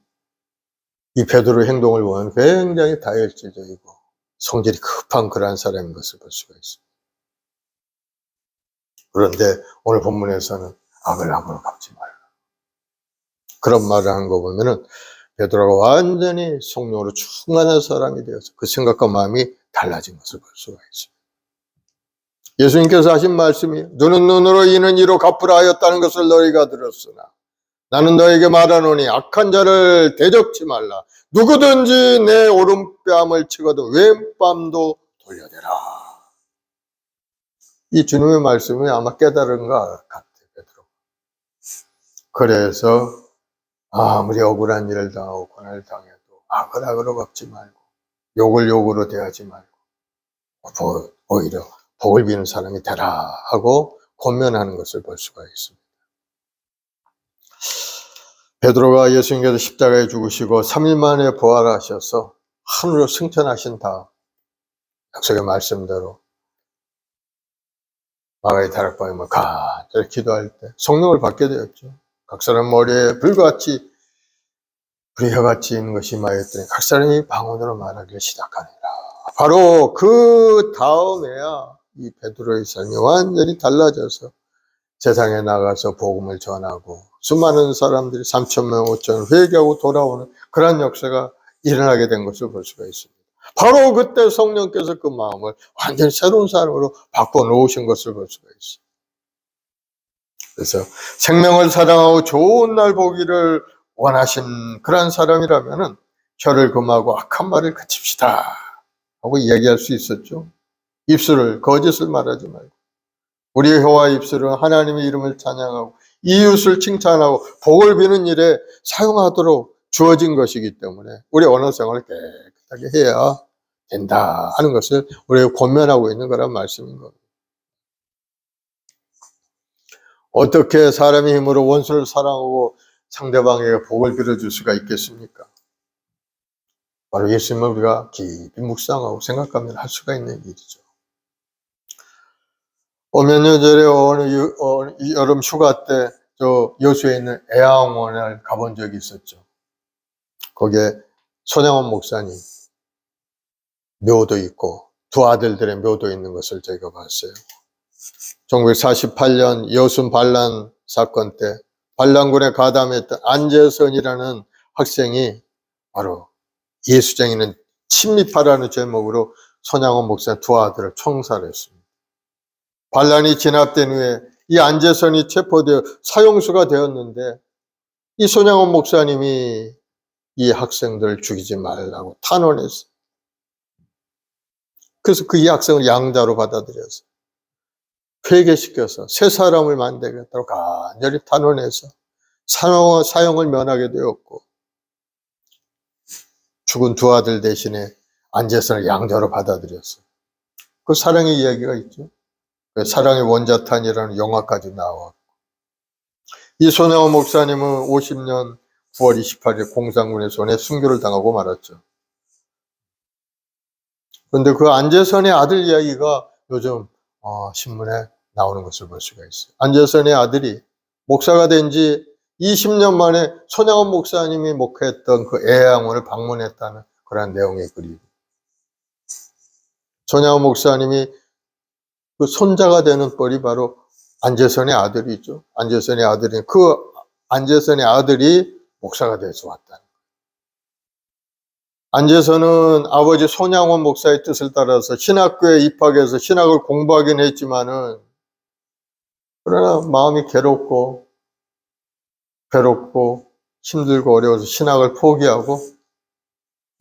이 베드로의 행동을 보면 굉장히 다혈질적이고 성질이 급한 그러한 사람인 것을 볼 수가 있습니다. 그런데 오늘 본문에서는 악을 악으로 갚지 말라. 그런 말을 하는 거 보면은 베드로가 완전히 성령으로 충만한 사람이 되어서 그 생각과 마음이 달라진 것을 볼 수가 있습니다. 예수님께서 하신 말씀이 눈은 눈으로 이는 이로 갚으라 하였다는 것을 너희가 들었으나 나는 너에게 말하노니 악한 자를 대적지 말라. 누구든지 내 오른뺨을 치거든 왼뺨도 돌려대라. 이 주님의 말씀이 아마 깨달은 것 같아요, 베드로. 그래서 아무리 억울한 일을 당하고 고난을 당해도 악을 악으로 갚지 말고 욕을 욕으로 대하지 말고 오히려 복을 비는 사람이 되라 하고 권면하는 것을 볼 수가 있습니다. 베드로가 예수님께서 십자가에 죽으시고 3일 만에 부활하셔서 하늘로 승천하신 다음 약속의 말씀대로 마가의 다락방에 간절히 기도할 때 성령을 받게 되었죠. 각 사람 머리에 불같이 불이 혀같이 있는 것이 임하였더니 각 사람이 방언으로 말하기를 시작하니라. 바로 그 다음에야 이 베드로의 삶이 완전히 달라져서 세상에 나가서 복음을 전하고 수많은 사람들이 3,000명, 5,000명 회개하고 돌아오는 그런 역사가 일어나게 된 것을 볼 수가 있습니다. 바로 그때 성령께서 그 마음을 완전히 새로운 사람으로 바꿔놓으신 것을 볼 수가 있어요. 그래서 생명을 사랑하고 좋은 날 보기를 원하신 그런 사람이라면은 혀를 금하고 악한 말을 그칩시다 하고 이야기할 수 있었죠. 입술을 거짓을 말하지 말고 우리의 혀와 입술은 하나님의 이름을 찬양하고 이웃을 칭찬하고 복을 비는 일에 사용하도록 주어진 것이기 때문에 우리 언어 생활을 깨끗하게 해야 된다 하는 것을 우리가 권면하고 있는 거란 말씀인 겁니다. 어떻게 사람의 힘으로 원수를 사랑하고 상대방에게 복을 빌어줄 수가 있겠습니까? 바로 예수님을 우리가 깊이 묵상하고 생각하면 할 수가 있는 일이죠. 몇 년 전에 어느 여름 휴가 때 저 여수에 있는 애양원을 가본 적이 있었죠. 거기에 손양원 목사님 묘도 있고 두 아들들의 묘도 있는 것을 제가 봤어요. 1948년 여순 반란 사건 때 반란군에 가담했던 안재선이라는 학생이 바로 예수쟁이는 침입하라는 제목으로 손양원 목사 두 아들을 총살했습니다. 반란이 진압된 후에 이 안재선이 체포되어 사형수가 되었는데 이 손양원 목사님이 이 학생들을 죽이지 말라고 탄원했어요. 그래서 그 이 학생을 양자로 받아들여서 회개시켜서 새 사람을 만들겠다고 간절히 탄원해서 사형을 면하게 되었고 죽은 두 아들 대신에 안재선을 양자로 받아들였어요. 그 사랑의 이야기가 있죠. 그 사랑의 원자탄이라는 영화까지 나왔고 이 손양원 목사님은 50년 9월 28일 공산군의 손에 순교를 당하고 말았죠. 그런데 그 안재선의 아들 이야기가 요즘 신문에 나오는 것을 볼 수가 있어요. 안재선의 아들이 목사가 된 지 20년 만에 손양원 목사님이 목회했던 그 애양원을 방문했다는 그런 내용의 글이. 손양원 목사님이 그 손자가 되는 뻘이 바로 안재선의 아들이죠. 안재선의 아들이 그 안재선의 아들이 목사가 돼서 왔다. 안재선은 아버지 손양원 목사의 뜻을 따라서 신학교에 입학해서 신학을 공부하긴 했지만은 그러나 마음이 괴롭고 힘들고 어려워서 신학을 포기하고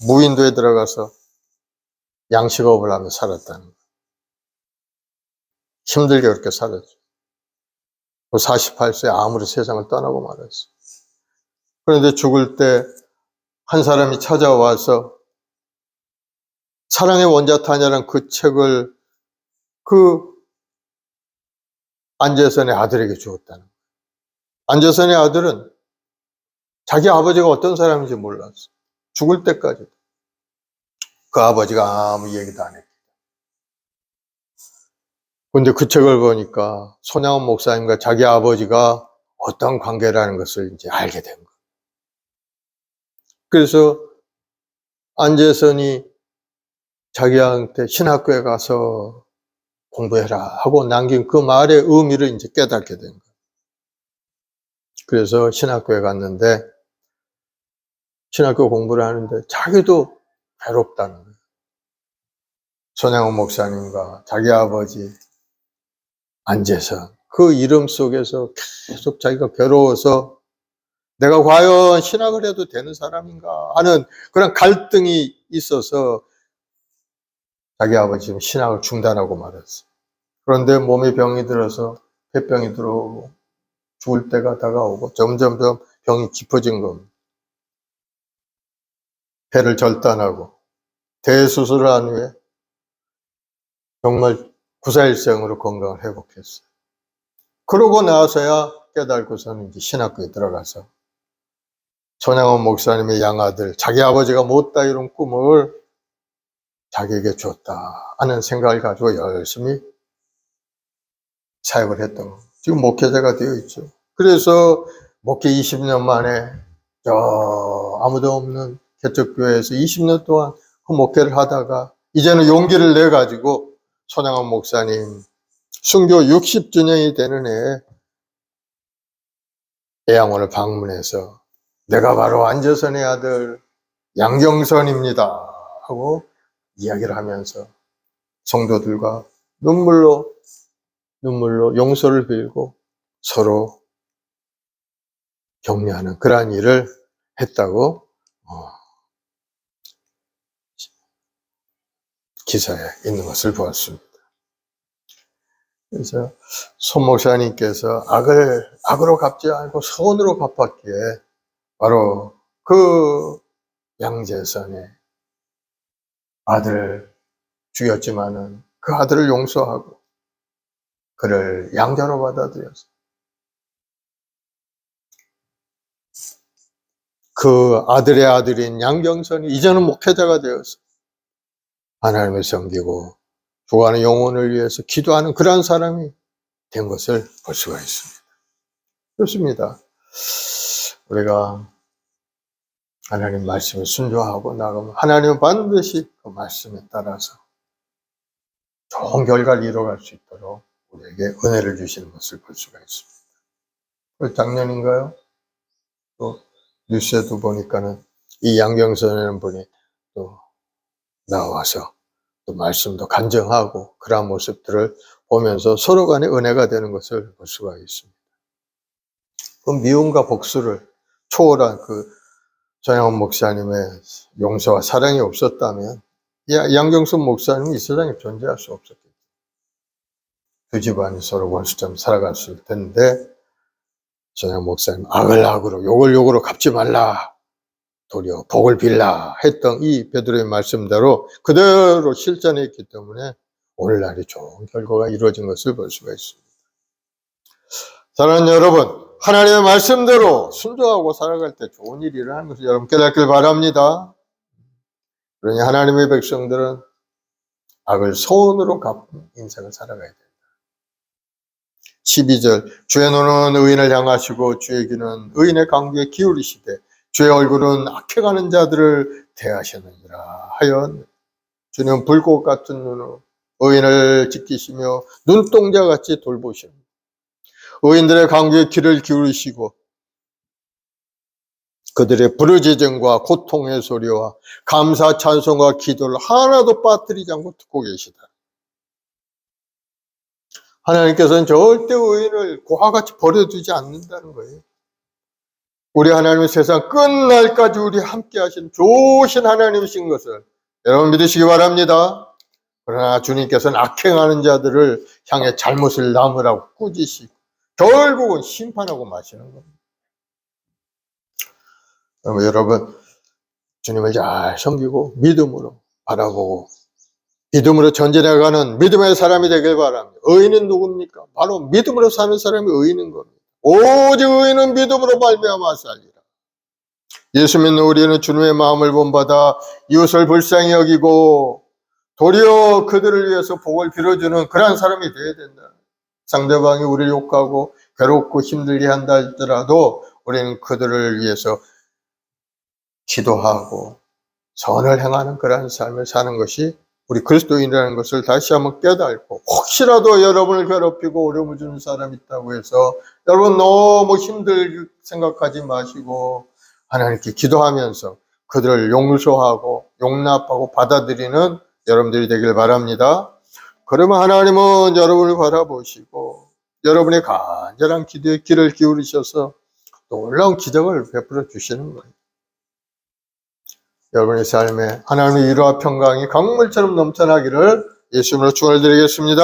무인도에 들어가서 양식업을 하며 살았다는 거예요. 힘들게 그렇게 살았죠. 48세에 암으로 세상을 떠나고 말았어요. 그런데 죽을 때 한 사람이 찾아와서 사랑의 원자탄이라는 그 책을 그 안재선의 아들에게 주었다는 거예요. 안재선의 아들은 자기 아버지가 어떤 사람인지 몰랐어. 죽을 때까지. 그 아버지가 아무 얘기도 안 했고. 그런데 그 책을 보니까 손양원 목사님과 자기 아버지가 어떤 관계라는 것을 이제 알게 된 거예요. 그래서 안재선이 자기한테 신학교에 가서 공부해라 하고 남긴 그 말의 의미를 이제 깨닫게 된 거예요. 그래서 신학교에 갔는데 신학교 공부를 하는데 자기도 괴롭다는 거예요. 손양원 목사님과 자기 아버지 안재선 그 이름 속에서 계속 자기가 괴로워서 내가 과연 신학을 해도 되는 사람인가 하는 그런 갈등이 있어서 자기 아버지는 신학을 중단하고 말았어요. 그런데 몸에 병이 들어서 폐병이 들어오고 죽을 때가 다가오고 점점 병이 깊어진 겁니다. 폐를 절단하고 대수술을 한 후에 정말 구사일생으로 건강을 회복했어요. 그러고 나서야 깨달고서는 이제 신학교에 들어가서 손양원 목사님의 양아들, 자기 아버지가 못다 이룬 꿈을 자기에게 줬다 하는 생각을 가지고 열심히 사역을 했던 거. 지금 목회자가 되어 있죠. 그래서 목회 20년 만에 아무도 없는 개척교회에서 20년 동안 그 목회를 하다가 이제는 용기를 내 가지고 손양원 목사님 순교 60주년이 되는 해에 애양원을 방문해서 내가 바로 안재선의 아들 양경선입니다 하고 이야기를 하면서 성도들과 눈물로 용서를 빌고 서로 격려하는 그러한 일을 했다고 기사에 있는 것을 보았습니다. 그래서 손 목사님께서 악으로 갚지 않고 선으로 갚았기에 바로 그 양재선의 아들을 죽였지만은 그 아들을 용서하고 그를 양자로 받아들여서 그 아들의 아들인 양경선이 이제는 목회자가 되어서 하나님을 섬기고 죽어가는 영혼을 위해서 기도하는 그러한 사람이 된 것을 볼 수가 있습니다. 그렇습니다. 우리가 하나님 말씀에 순종하고 나가면 하나님은 반드시 그 말씀에 따라서 좋은 결과를 이뤄갈 수 있도록 우리에게 은혜를 주시는 것을 볼 수가 있습니다. 작년인가요? 또 뉴스에도 보니까는 이 양경선이라는 분이 또 나와서 또 말씀도 간증하고 그러한 모습들을 보면서 서로 간에 은혜가 되는 것을 볼 수가 있습니다. 그 미움과 복수를 초월한 그 손양원 목사님의 용서와 사랑이 없었다면 양경선 목사님은 이 세상에 존재할 수 없었겠죠. 두 집안이 서로 원수처럼 살아갔을 텐데 손양원 목사님 악을 악으로 욕을 욕으로 갚지 말라 도리어 복을 빌라 했던 이 베드로의 말씀대로 그대로 실천했기 때문에 오늘날이 좋은 결과가 이루어진 것을 볼 수가 있습니다. 사랑하는 여러분, 하나님의 말씀대로 순종하고 살아갈 때 좋은 일이 일어나는 것을 여러분 깨닫길 바랍니다. 그러니 하나님의 백성들은 악을 선으로 갚는 인생을 살아가야 됩니다. 12절 주의 눈은 의인을 향하시고 주의 귀는 의인의 강구에 기울이시되 주의 얼굴은 악해가는 자들을 대하시느니라 하여 주는 불꽃 같은 눈으로 의인을 지키시며 눈동자같이 돌보시옵니다. 의인들의 강구에 귀를 기울이시고 그들의 부르짖음과 고통의 소리와 감사 찬송과 기도를 하나도 빠뜨리지 않고 듣고 계시다. 하나님께서는 절대 의인을 고아같이 버려두지 않는다는 거예요. 우리 하나님의 세상 끝날까지 우리 함께 하신 좋으신 하나님이신 것을 여러분 믿으시기 바랍니다. 그러나 주님께서는 악행하는 자들을 향해 잘못을 남으라고 꾸짖으시고 결국은 심판하고 마시는 겁니다. 여러분 주님을 잘 섬기고 믿음으로 바라보고 믿음으로 전진해가는 믿음의 사람이 되길 바랍니다. 의인은 누굽니까? 바로 믿음으로 사는 사람이 의인인 겁니다. 오직 의인은 믿음으로 말미암아 살리라. 예수 믿는 우리는 주님의 마음을 본받아 이웃을 불쌍히 여기고 도리어 그들을 위해서 복을 빌어주는 그러한 사람이 되어야 된다. 상대방이 우리를 욕하고 괴롭고 힘들게 한다 할지라도 우리는 그들을 위해서 기도하고 선을 행하는 그러한 삶을 사는 것이 우리 그리스도인이라는 것을 다시 한번 깨닫고 혹시라도 여러분을 괴롭히고 어려움을 주는 사람이 있다고 해서 여러분 너무 힘들게 생각하지 마시고 하나님께 기도하면서 그들을 용서하고 용납하고 받아들이는 여러분들이 되길 바랍니다. 그러면 하나님은 여러분을 바라보시고 여러분의 간절한 기도에 귀를 기울이셔서 놀라운 기적을 베풀어 주시는 거예요. 여러분의 삶에 하나님의 위로와 평강이 강물처럼 넘쳐나기를 예수님으로 축원드리겠습니다.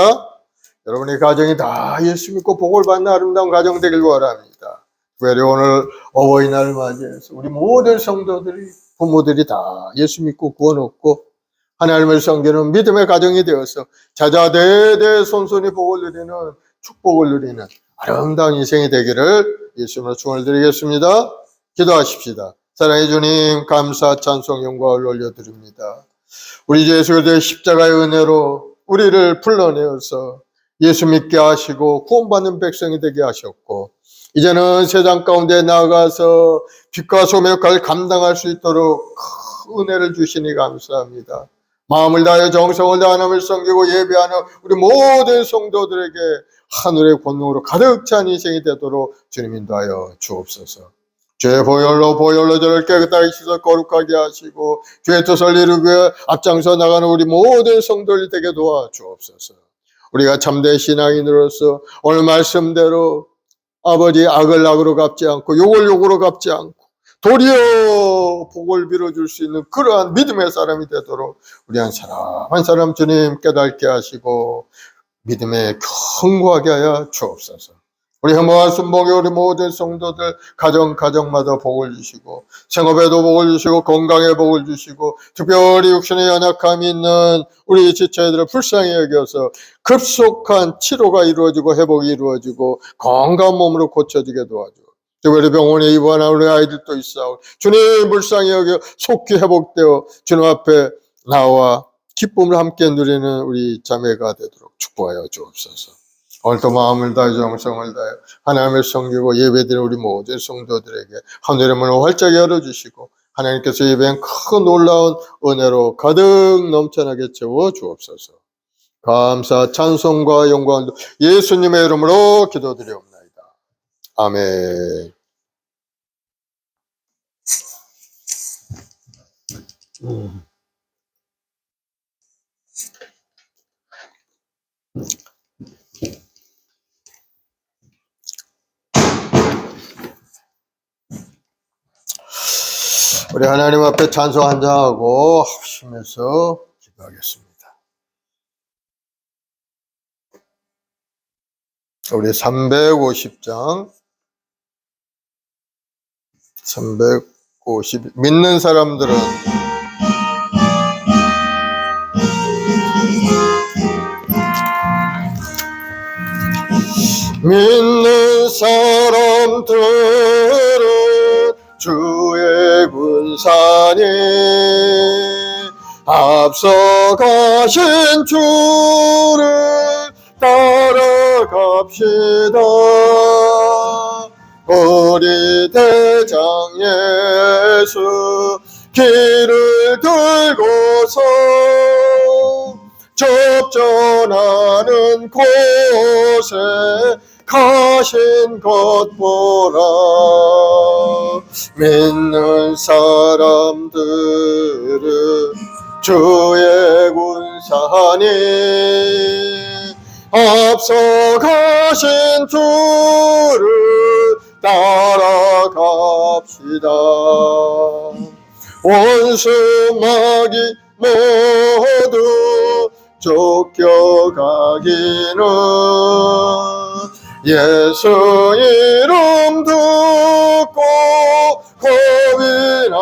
여러분의 가정이 다 예수 믿고 복을 받는 아름다운 가정 되길 바랍니다. 특별히 오늘 어버이날을 맞이해서 우리 모든 성도들이 부모들이 다 예수 믿고 구원 얻고 하나님을 섬기는 믿음의 가정이 되어서 자자대대 손손이 복을 누리는 축복을 누리는 아름다운 인생이 되기를 예수님으로 축원드리겠습니다. 기도하십시다. 사랑해 주님, 감사, 찬송, 영광을 올려드립니다. 우리 주 예수 그리스도의 십자가의 은혜로 우리를 불러내어서 예수 믿게 하시고 구원받는 백성이 되게 하셨고, 이제는 세상 가운데 나아가서 빛과 소명의 역할을 감당할 수 있도록 큰 은혜를 주시니 감사합니다. 마음을 다하여 정성을 다하여 하나님을 섬기고 예배하는 우리 모든 성도들에게 하늘의 권능으로 가득 찬 인생이 되도록 주님 인도하여 주옵소서. 죄 보혈로 저를 깨끗하게 씻어 거룩하게 하시고 죄의 뜻을 이루기 위해 앞장서 나가는 우리 모든 성도들 되게 도와주옵소서. 우리가 참된 신앙인으로서 오늘 말씀대로 아버지 악을 악으로 갚지 않고 욕을 욕으로 갚지 않고 도리어 복을 빌어줄 수 있는 그러한 믿음의 사람이 되도록 우리 한 사람 한 사람 주님 깨닫게 하시고 믿음에 견고하게 하여 주옵소서. 우리 혐오와 순복의 우리 모든 성도들 가정마다 복을 주시고 생업에도 복을 주시고 건강에 복을 주시고 특별히 육신의 연약함이 있는 우리 지체들을 불쌍히 여겨서 급속한 치료가 이루어지고 회복이 이루어지고 건강한 몸으로 고쳐지게 도와주고 특별히 병원에 입원한 우리 아이들도 있사오니 주님 불쌍히 여겨 속히 회복되어 주님 앞에 나와 기쁨을 함께 누리는 우리 자매가 되도록 축복하여 주옵소서. 오늘도 마음을 다해 정성을 다해 하나님을 섬기고 예배드리는 우리 모든 성도들에게 하늘의 문을 활짝 열어주시고 하나님께서 예배한 큰 놀라운 은혜로 가득 넘쳐나게 채워 주옵소서. 감사 찬송과 영광도 예수님의 이름으로 기도드리옵나이다. 아멘. 우리 하나님 앞에 찬송 한장하고 합심해서 기도하겠습니다. 우리 350장 350 믿는 사람들은 믿는 사람들은 주의 군사니 앞서가신 주를 따라갑시다. 우리 대장 예수 길을 들고서 접전하는 곳에 가신 것 보라. 믿는 사람들은 주의 군사니 앞서가신 주를 따라갑시다. 원수 마귀 모두 쫓겨가기는 예수 이름 듣고 고민함이라.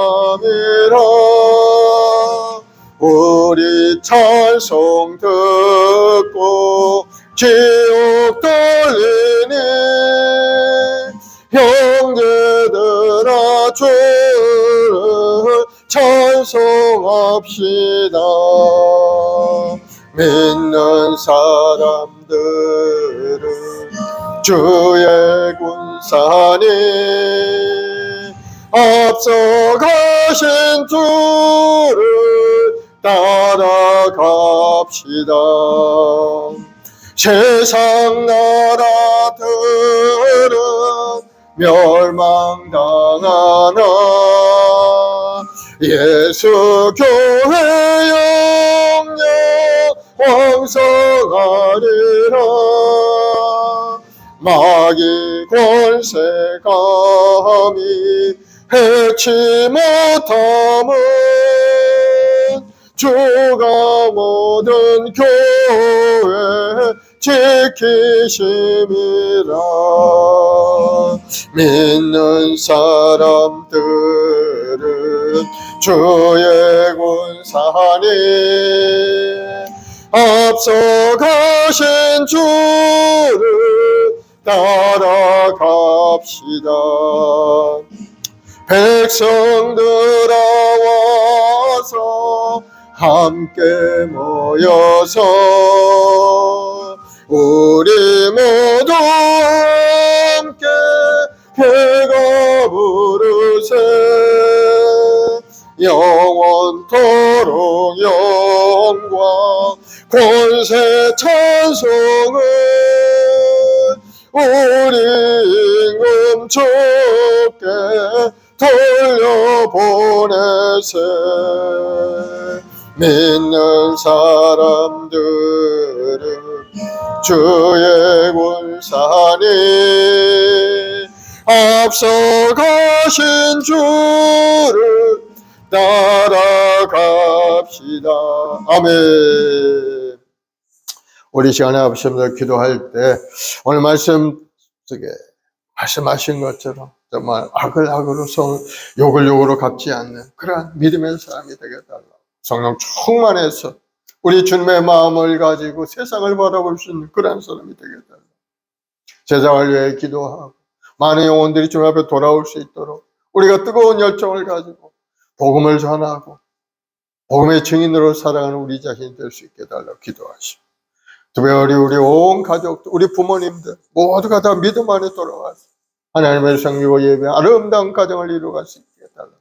우리 찬송 듣고 지옥 떨리니 형제들아 주를 찬송합시다. 믿는 사람들은 주의 군사니 앞서가신 주를 따라갑시다. 세상 나라들은 멸망당하나 예수 교회 영영 왕성하리라. 마귀 권세 감히 해치 못함은 주가 모든 교회 지키심이라. 믿는 사람들은 주의 군사니 앞서가신 주를 따라갑시다. 백성들아 와서 함께 모여서 우리 모두 함께 배가 부르세 영원토록 영광 권세 찬송은 우리 임금 주께 돌려보내세 믿는 사람들은 주의 군사니 앞서가신 주를 따라갑시다. 아멘. 우리 시간에 아버지님들 기도할 때 오늘 말씀 속에 말씀하신 것처럼 정말 악을 악으로 욕을 욕으로 갚지 않는 그러한 믿음의 사람이 되게 달라. 성령 충만해서 우리 주님의 마음을 가지고 세상을 바라볼 수 있는 그러한 사람이 되게 달라. 제자를 위해 기도하고 많은 영혼들이 주님 앞에 돌아올 수 있도록 우리가 뜨거운 열정을 가지고 복음을 전하고 복음의 증인으로 살아가는 우리 자신이 될 수 있게 달라고 기도하시고 특별히 우리 온 가족들, 우리 부모님들 모두가 다 믿음 안에 돌아와서 하나님의 섬기고 예배 아름다운 가정을 이루어갈 수 있게 달라고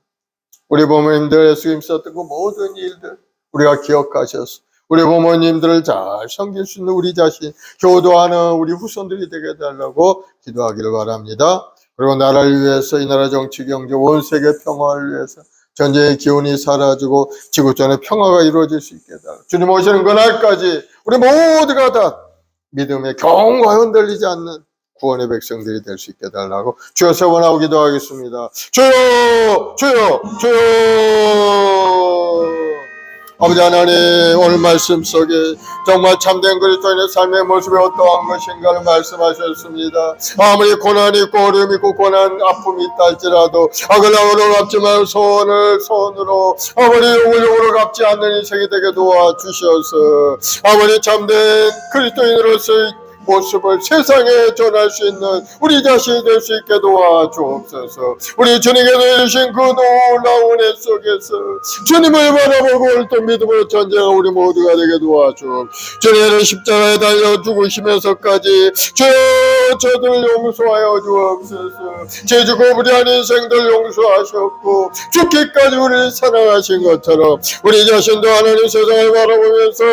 우리 부모님들 예수님 썼던 그 모든 일들 우리가 기억하셔서 우리 부모님들을 잘 섬길 수 있는 우리 자신, 효도하는 우리 후손들이 되게 해달라고 기도하기를 바랍니다. 그리고 나라를 위해서 이 나라 정치, 경제, 온 세계 평화를 위해서 전쟁의 기운이 사라지고 지구촌의 평화가 이루어질 수 있게 해달라고 주님 오시는 그날까지 우리 모두가 다 믿음의 경과 흔들리지 않는 구원의 백성들이 될 수 있게 해달라고 주여 세원하고 기도하겠습니다. 주여! 주여! 주여! 아버지 하나님 오늘 말씀 속에 정말 참된 그리스도인의 삶의 모습이 어떠한 것인가를 말씀하셨습니다. 아무리 고난이 있고 어려움이 있고 고난 아픔이 있다 할지라도 악을 악으로 갚지 말고 손으로 아무리 욕을 욕으로 갚지 않는 인생이 되게 도와주셔서 아무리 참된 그리스도인으로서의 모습을 세상에 전할 수 있는 우리 자신이 될 수 있게 도와주옵소서. 우리 주님께서 주신 그 놀라운 애 속에서 주님을 바라보고 또 믿음으로 전쟁한 우리 모두가 되게 도와주옵소서. 주님은 십자가에 달려 죽으시면서까지 저들 용서하여 주옵소서. 죄지고 무리한 인생들 용서하셨고 죽기까지 우리를 사랑하신 것처럼 우리 자신도 하나님 세상을 바라보면서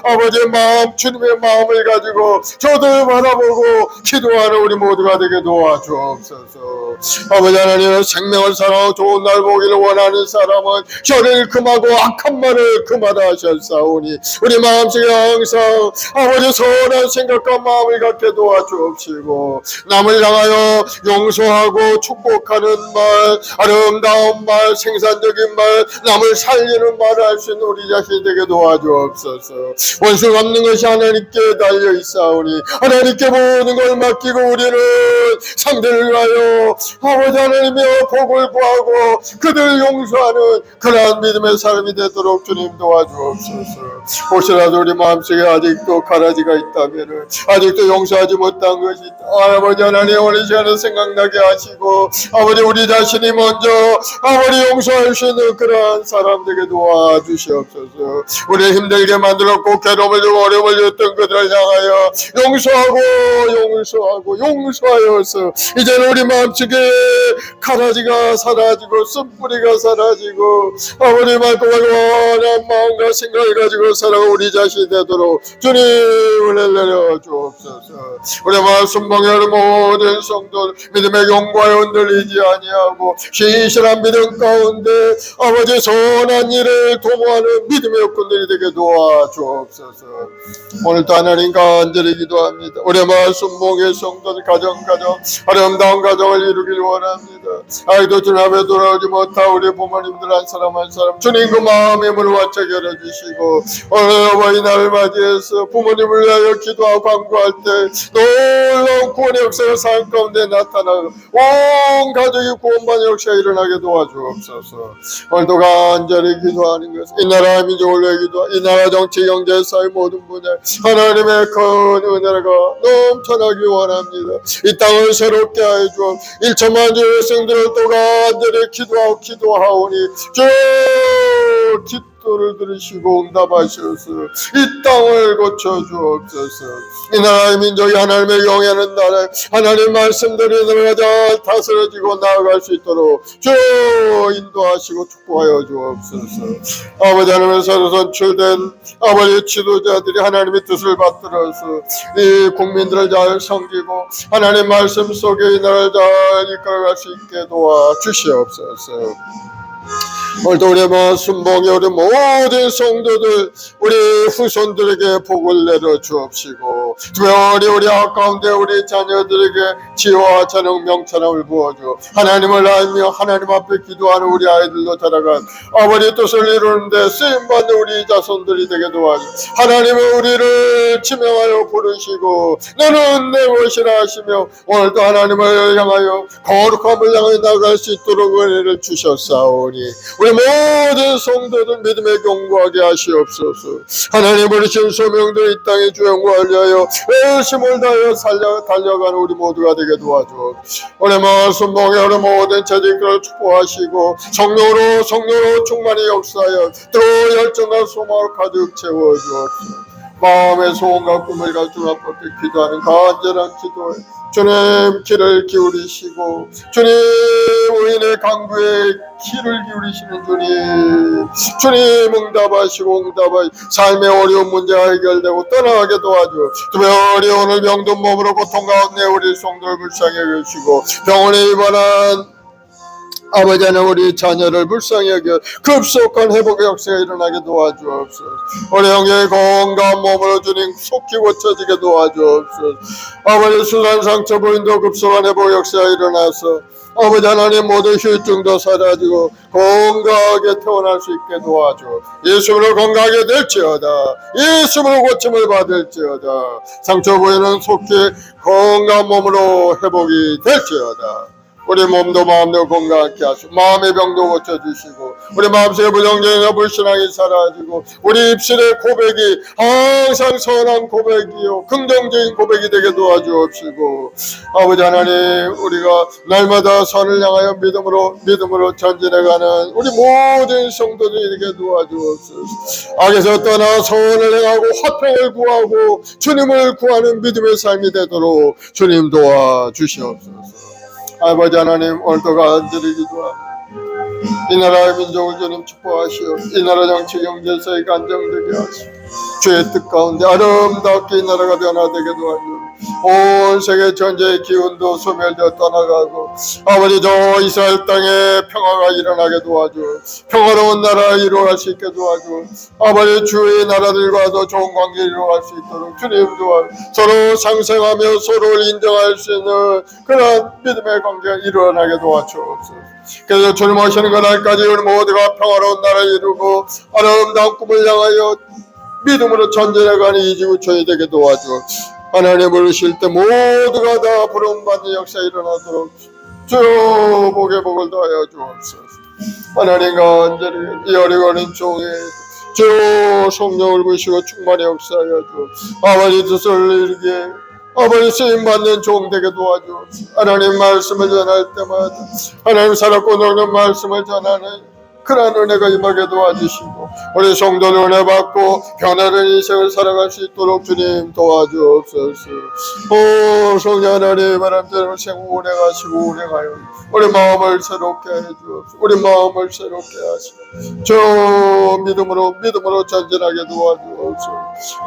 아버지의 마음, 주님의 마음을 가지고 저들 바라보고 기도하는 우리 모두가 되게 도와주옵소서. 아버지 하나님 생명을 사랑하고 좋은 날 보기를 원하는 사람은 혀를 금하고 악한 말을 금하다 하셨사오니 우리 마음속에 항상 아버지 선한 생각과 마음을 갖게 도와주옵시고 남을 향하여 용서하고 축복하는 말, 아름다운 말, 생산적인 말, 남을 살리는 말을 할 수 있는 우리 자신이 되게 도와주옵소서. 원수 갚는 것이 하나님께 달려있사오니 하나님께 모든 걸 맡기고 우리는 상대를 위하여 아버지 하나님의 복을 구하고 그들을 용서하는 그러한 믿음의 사람이 되도록 주님 도와주옵소서. 혹시라도 우리 마음속에 아직도 가라지가 있다면 아직도 용서하지 못한 것이 있다. 아버지 하나님 오늘 시간에 생각나게 하시고 아버지 우리 자신이 먼저 아버지 용서할 수 있는 그러한 사람 되게 도와주시옵소서. 우리를 힘들게 만들었고 괴로움을 주고 어려움을 줬던 그들을 향하여 용서하여서 이제는 우리 마음속에 가라지가 사라지고 쓴뿌리가 사라지고 아버지 말고만 마음과 생각을 가지고 살아가 우리 자신이 되도록 주님 은혜를 내려 주옵소서. 우리 마음 순봉하는 모든 성도 믿음의 용과에 흔들리지 아니하고 신실한 믿음 가운데 아버지 선한 일을 도모하는 믿음의 역군들이 되게 도와주옵소서. 오늘도 하나님 간절히 기도합니다. 우리 마음 순봉의 성도들 가정 아름다운 가정을 이루길 원합니다. 아이도 주님 앞에 돌아오지 못한 우리 부모님들 한 사람 주님 그 마음의 문을 활짝 열어주시고 오늘 어버이날을 맞이해서 부모님을 위하여 기도하고 간구할 때 놀라운 구원의 역사가 삶 가운데 나타나고 온 가족이 구원받는 역사가 일어나게 도와주옵소서. 오늘도 간절히 기도하는 것은 이 나라 민족을 위해 기도하고 이 나라 정치 경제 사회 모든 분야 하나님의 큰 은혜가 넘쳐나기 원합니다. 이 땅을 새롭게 하여 주옵 1천만 주의 백성들을 또 간절히 기도하오니 주 기도를 들으시고 응답하셔서 이 땅을 고쳐주옵소서. 이 나라의 민족이 하나님의 영예하는 나라에 하나님 말씀대로 나라가 잘 다스려지고 나아갈 수 있도록 주 인도하시고 축복하여 주옵소서. 아버지 하나님의 새로 선출된 아버지 지도자들이 하나님의 뜻을 받들어서 이 국민들을 잘 섬기고 하나님 말씀 속에 이 나라를 잘 이끌어갈 수 있게 도와주시옵소서. 오늘도 우리 순봉이 우리 모든 성도들 우리 후손들에게 복을 내려 주옵시고 특별히 우리 가운데 우리 자녀들에게 지혜와 재능 명철함을 부어주 하나님을 알며 하나님 앞에 기도하는 우리 아이들로 자라간 아버지 뜻을 이루는데 쓰임받는 우리 자손들이 되게 도와주 하나님은 우리를 지명하여 부르시고 너는 내 것이라 하시며 오늘도 하나님을 향하여 거룩함을 향해 나갈 수 있도록 은혜를 주셨사오니 우리 모든 성도들 믿음에 견고하게 하시옵소서. 하나님 부르신 소명들 이 땅의 주영광을 위하여 열심을 다하여 달려가는 우리 모두가 되게 도와주옵소서. 우리 말씀봉에 우리 모든 재직들을 축복하시고 성령으로 충만히 역사하여 또 열정과 소망을 가득 채워주옵소서. 마음의 소원과 꿈을 가지고 앞에 기도하는 간절한 기도에 주님 귀를 기울이시고 주님 의인의 강구에 귀를 기울이시는 주님 응답하시고 삶의 어려운 문제가 해결되고 떠나가게 도와주어 특별히 오늘 병든 몸으로 고통 가운데 우리 성도를 불쌍히 여기시고 병원에 입원한 아버지 하나님 우리 자녀를 불쌍히 여겨 급속한 회복의 역사가 일어나게 도와주옵소서. 우리 형제의 건강한 몸으로 주님 속히 고쳐지게 도와주옵소서. 아버지 수산 상처 부인도 급속한 회복 역사가 일어나서 아버지 하나님 모든 휴증도 사라지고 건강하게 태어날 수 있게 도와줘. 예수로 건강하게 될지어다. 예수로 고침을 받을지어다. 상처 부위는 속히 건강한 몸으로 회복이 될지어다. 우리 몸도 마음도 건강하게 하시고 마음의 병도 고쳐주시고 우리 마음속의 부정적인 불신앙이 사라지고 우리 입술의 고백이 항상 선한 고백이요 긍정적인 고백이 되게 도와주옵시고 아버지 하나님 우리가 날마다 선을 향하여 믿음으로 전진해가는 우리 모든 성도들이 되게 도와주옵소서. 악에서 떠나 선을 행하고 화평을 구하고 주님을 구하는 믿음의 삶이 되도록 주님 도와주시옵소서. 아버지 하나님 오늘도 간절히 기도합니다. 이 나라의 민족을 주님 축복하시오. 이 나라 정치 경제사회가 안정되게 하시오. 주의 뜻 가운데 아름답게 이 나라가 변화되게 도와주옵소서. 온 세계 전쟁의 기운도 소멸되어 떠나가고 아버지 저 이스라엘 땅에 평화가 일어나게 도와주옵소서. 평화로운 나라 이루어갈 수 있게 도와주옵소서. 아버지 주의 나라들과도 좋은 관계를 이루어갈 수 있도록 주님 도와 서로 상생하며 서로를 인정할 수 있는 그런 믿음의 관계가 일어나게 도와주옵소서. 그래서 주님 오시는 그날까지 우리 모두가 평화로운 나라를 이루고 아름다운 꿈을 향하여 믿음으로 전진해가는 이 지구촌이 되게 도와주옵소서. 하나님 부르실 때 모두가 다 부름받는 역사가 일어나도록 주 복의 복을 더하여 주옵소서. 하나님 간절히 이 어리고는 종에 주 성령을 부으시고 충만히 역사하여 주옵소서. 아버지 뜻을 이루게 아버지 쓰임받는 종 되게 도와주옵소서. 하나님 말씀을 전할 때마다 하나님 살았고 녹는 말씀을 전하는 그런 은혜가 임하게 도와주시고 우리 성도들 은혜 받고 변화된 인생을 살아갈 수 있도록 주님 도와주옵소서. 오 성령 하나님 바람대로 생후 운행하시고 운행하여 우리 마음을 새롭게 해주옵소서. 우리 마음을 새롭게 하시고 저 믿음으로 전진하게 도와주옵소서.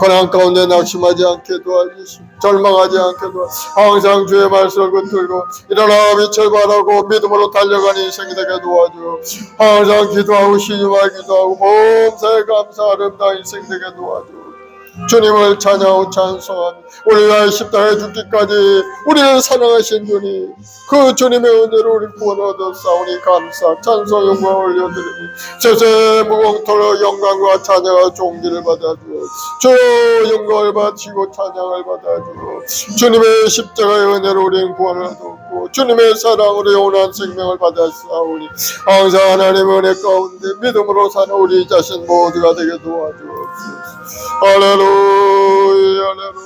고난 가운데 낙심하지 않게 도와주시고 절망하지 않게 도와주시고 항상 주의 말씀을 붙들고 일어나 빛을 발하고 믿음으로 달려가는 인생이 되게 도와주옵소서. 항상 기도하고 신임하게 기도하고 범사에 감사 아름다운 인생 되게 도와주옵소서. 주님을 찬양하고 찬송합니다. 우리가 십자가에 죽기까지 우리를 사랑하신 주님, 그 주님의 은혜로 우리 구원 얻었사오니 감사 찬송 영광 올려드립니다. 세세 무공토로 영광과 찬양과 존귀를 받아주어 주 영광을 바치고 찬양을 받아주어 주님의 십자가의 은혜로 우리는 구원을 얻었고 주님의 사랑으로 영원한 생명을 받았사오니 항상 하나님의 은혜 가운데 믿음으로 사는 우리 자신 모두가 되게 도와주옵소서. 할렐루야 할렐루야.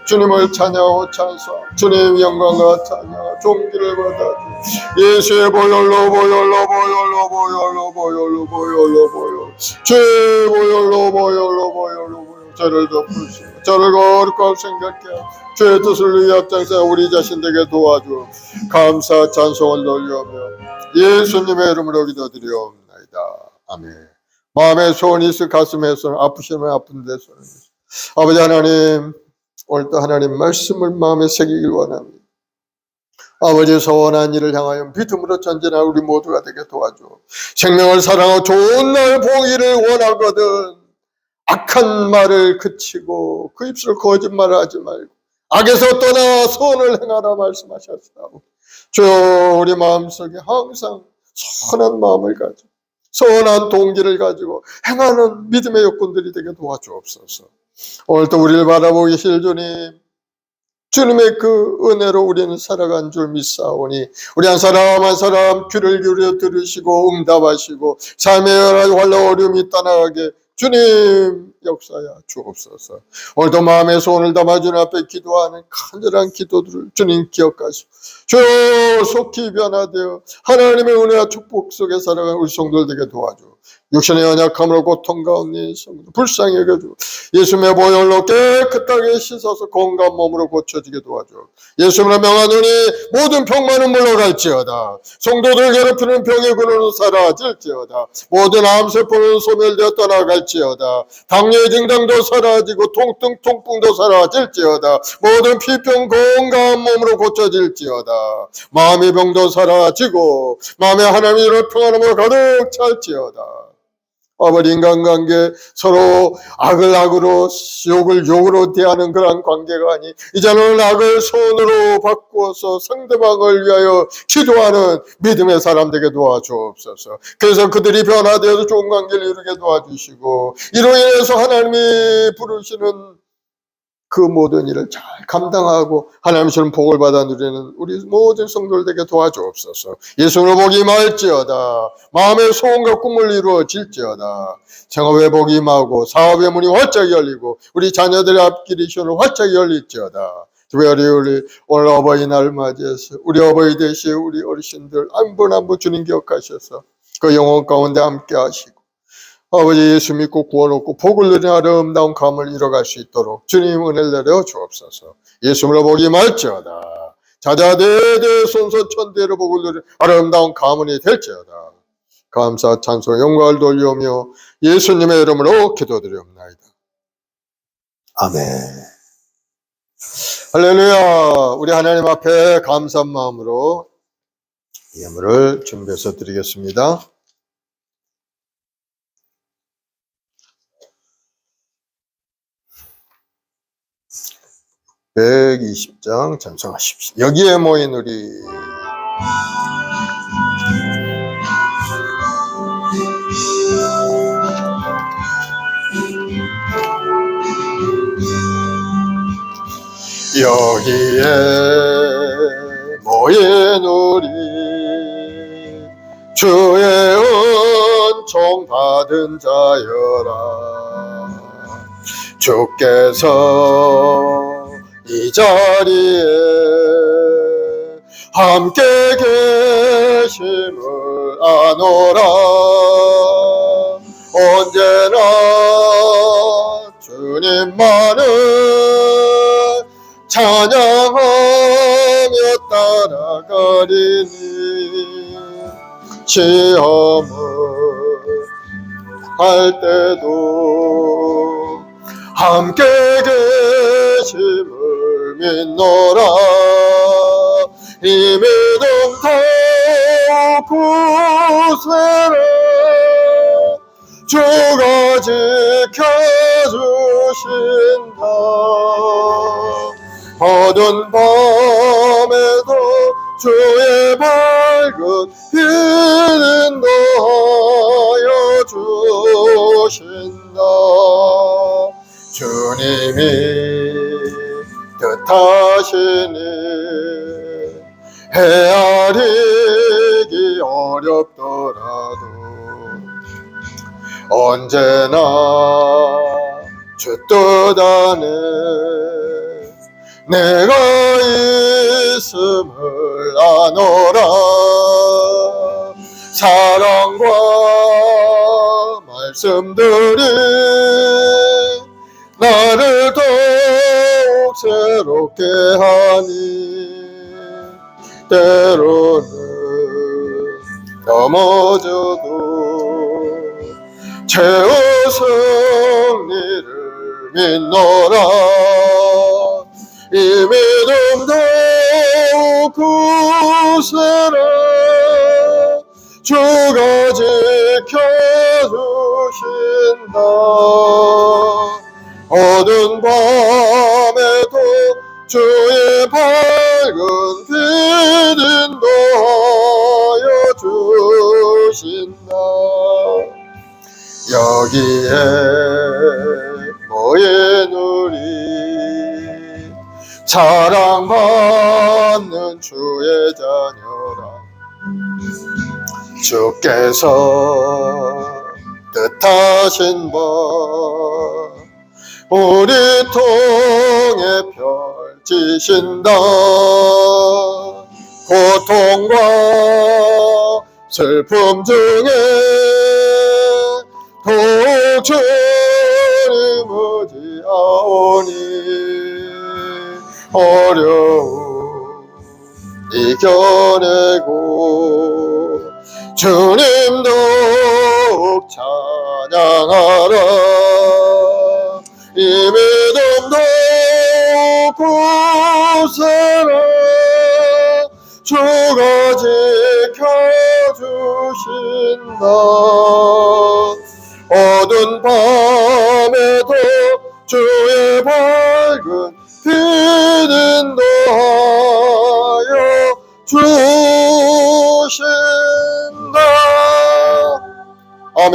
주님을 찬양하고 찬송 주님 영광과 찬양 존귀를 받아주 예수의 보혈로 보혈로 보혈로 보혈로 보혈로 보혈로 보혈 주의 보혈로 보혈로 보혈로 보혈 저를 덮으시고 저를 거룩하고 생각게 주의 뜻을 위해 앞장서 우리 자신에게 도와주 감사 찬송을 돌려며 예수님의 이름으로 기도드리옵나이다. 아멘. 마음의 소원이 있어 가슴에 손 아프시면 아픈 데 손을 아버지 하나님 오늘도 하나님 말씀을 마음에 새기길 원합니다. 아버지 소원한 일을 향하여 믿음으로 전진할 우리 모두가 되게 도와줘. 생명을 사랑하고 좋은 날 보기를 원하거든 악한 말을 그치고 그 입술 거짓말을 하지 말고 악에서 떠나 선을 행하라 말씀하셨사오. 주여 우리 마음속에 항상 선한 마음을 가지고 선한 동기를 가지고 행하는 믿음의 여건들이 되게 도와주옵소서. 오늘도 우리를 바라보고 계실 주님, 주님의 그 은혜로 우리는 살아간 줄 믿사오니 우리 한 사람 한 사람 귀를 기울여 들으시고 응답하시고 삶의 환난 어려움이 떠나가게 주님 역사야 주옵소서. 오늘도 마음의 소원을 담아 주님 앞에 기도하는 간절한 기도들을 주님 기억하시고 주여 속히 변화되어 하나님의 은혜와 축복 속에 살아가는 우리 성도들 되게 도와줘. 육신의 연약함으로 고통 가운데 있는 성도 불쌍히 여겨주고 예수님의 보혈로 깨끗하게 씻어서 건강한 몸으로 고쳐지게 도와줘. 예수님의 명하노니 모든 병만은 물러갈지어다. 성도들 괴롭히는 병의 근원은 사라질지어다. 모든 암세포는 소멸되어 떠나갈지어다. 당뇨의 증상도 사라지고 통증 통풍도 사라질지어다. 모든 피병 건강한 몸으로 고쳐질지어다. 마음의 병도 사라지고 마음의 하나님의 평안함으로 가득 찰지어다. 아버지 인간관계 서로 악을 악으로 욕을 욕으로 대하는 그런 관계가 아니 이제는 악을 선으로 바꾸어서 상대방을 위하여 기도하는 믿음의 사람 되게 도와주옵소서. 그래서 그들이 변화되어서 좋은 관계를 이루게 도와주시고 이로 인해서 하나님이 부르시는 그 모든 일을 잘 감당하고 하나님처럼 복을 받아 누리는 우리 모든 성도들 되게 도와주옵소서. 예수로 복이 임할지어다. 마음의 소원과 꿈을 이루어질지어다. 생업의 복이 임하고 사업의 문이 활짝 열리고 우리 자녀들의 앞길이 시원을 활짝 열릴지어다. 특별히 우리 오늘 어버이날 맞이해서 우리 어버이 되시 우리 어르신들 한 분 한 분 주님 기억하셔서 그 영혼 가운데 함께 하시고 아버지 예수 믿고 구원 얻고 복을 누리는 아름다운 감을 이뤄갈 수 있도록 주님 은혜를 내려 주옵소서. 예수님으로 복이 임할지어다. 자자대대 손소천대로 복을 누리는 아름다운 가문이 될지어다. 감사 찬송 영광을 돌리오며 예수님의 이름으로 기도드리옵나이다. 아멘. 할렐루야. 우리 하나님 앞에 감사한 마음으로 예물을 준비해서 드리겠습니다. 120장 찬송하십시오. 여기에 모인 우리 여기에 모인 우리 주의 은총 받은 자여라. 주께서 이 자리에 함께 계심을 아노라. 언제나 주님만을 찬양하며 따라가리니 시험을 할 때도 함께 계심을 믿노라. 이 믿음 더욱 굳세라. 주가 지켜주시리라. 어두운 밤에도 주의 밝은 빛은 더하여 주신다. 주님이 뜻하시니 헤아리기 어렵더라도 언제나 주 뜻 안에 내가 있음을 아노라. 사랑과 말씀들이 나를 더욱 새롭게 하니 때로는 넘어져도 최후 승리를 믿노라. 이 믿음 더욱 굳세라. 주가 지켜주신다. 어두운 밤에도 주의 밝은 빛은 더하여 주신다. 여기에 모인 우리 사랑받는 주의 자녀라. 주께서 뜻하신 바 우리 통해 펼치신다. 고통과 슬픔 중에 더욱 주님 의지하오니 어려움 이겨내고 주님 더욱 찬양하라. 이 믿음도 굳세라. 주가 지켜주신다. 어두운 밤에도 주의 밝은 빛은 더하여 주신다. 아멘.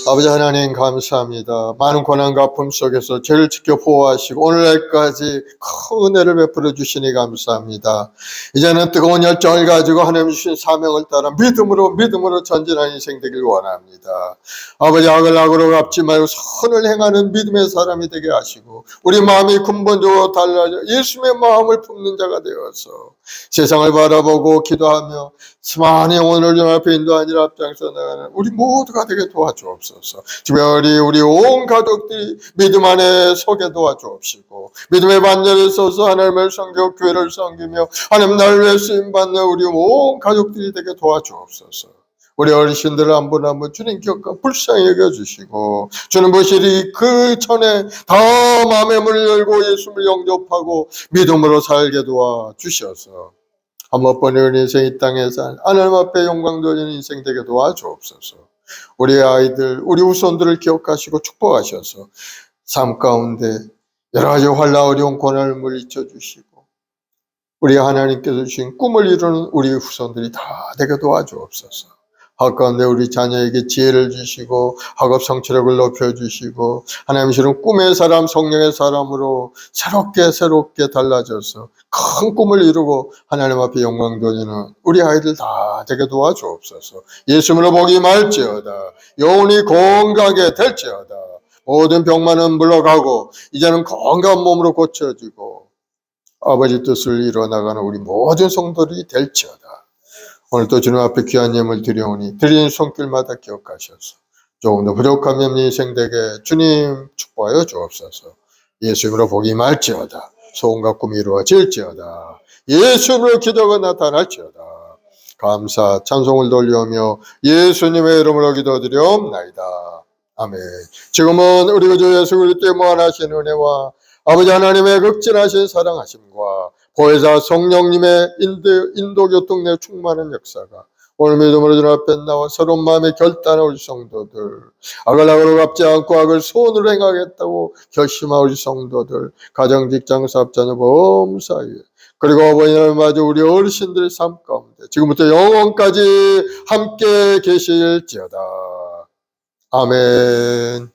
아버지 하나님 감사합니다. 많은 고난과 아픔 속에서 저를 지켜 보호하시고 오늘날까지 큰 은혜를 베풀어 주시니 감사합니다. 이제는 뜨거운 열정을 가지고 하나님 주신 사명을 따라 믿음으로 전진하는 인생 되길 원합니다. 아버지 악을 악으로 갚지 말고 선을 행하는 믿음의 사람이 되게 하시고 우리 마음이 근본적으로 달라져 예수님의 마음을 품는 자가 되어서 세상을 바라보고 기도하며 수많은 영혼을 좀 앞에 인도하니 앞장서 나가는 우리 모두가 되게 도와주옵소서. 특별히 우리 온 가족들이 믿음 안에 서게 도와주옵시고 믿음의 반열에 서서 하나님을 섬기고 교회를 섬기며 하나님 나를 위해 쓰임받는 우리 온 가족들이 되게 도와주옵소서. 우리 어르신들을 한 분 한 분 주님 기억과 불쌍히 여겨주시고 주님 보시리 그 전에 다 마음의 문을 열고 예수를 영접하고 믿음으로 살게 도와주셔서 한 번의 인생 이 땅에서 하나님 앞에 영광 돌리는 인생 되게 도와주옵소서. 우리 아이들, 우리 후손들을 기억하시고 축복하셔서 삶 가운데 여러 가지 환난 어려운 고난을 물리쳐 주시고 우리 하나님께서 주신 꿈을 이루는 우리 후손들이 다 되게 도와주옵소서. 학업 가운데 우리 자녀에게 지혜를 주시고 학업 성취력을 높여주시고 하나님 주신 꿈의 사람 성령의 사람으로 새롭게 달라져서 큰 꿈을 이루고 하나님 앞에 영광 돌리는 우리 아이들 다 되게 도와주옵소서. 예수님으로 복이 말지어다. 영혼이 건강하게 될지어다. 모든 병만은 물러가고 이제는 건강한 몸으로 고쳐지고 아버지 뜻을 이뤄나가는 우리 모든 성도들이 될지어다. 오늘도 주님 앞에 귀한 예물 드려오니 드리는 손길마다 기억하셔서 조금 더 부족함이 없는 인생 되게 주님 축복하여 주옵소서. 예수님으로 복이 말지어다. 소원과 꿈이 이루어질지어다. 예수님으로 기도가 나타날지어다. 감사 찬송을 돌려오며 예수님의 이름으로 기도드리옵나이다. 아멘. 지금은 우리 구주 예수 그리스도의 무한하신 은혜와 아버지 하나님의 극진하신 사랑하심과 보혜사 성령님의 인도 교통내 충만한 역사가 오늘 믿음으로 주님 앞에 나와 서로 마음의 결단한 우리 성도들, 악을 악으로 갚지 않고 악을 손으로 행하겠다고 결심한 우리 성도들, 가정, 직장, 사업, 자녀, 범사에, 그리고 어버이날 맞아 우리 어르신들의 삶 가운데 지금부터 영원까지 함께 계실지어다. 아멘.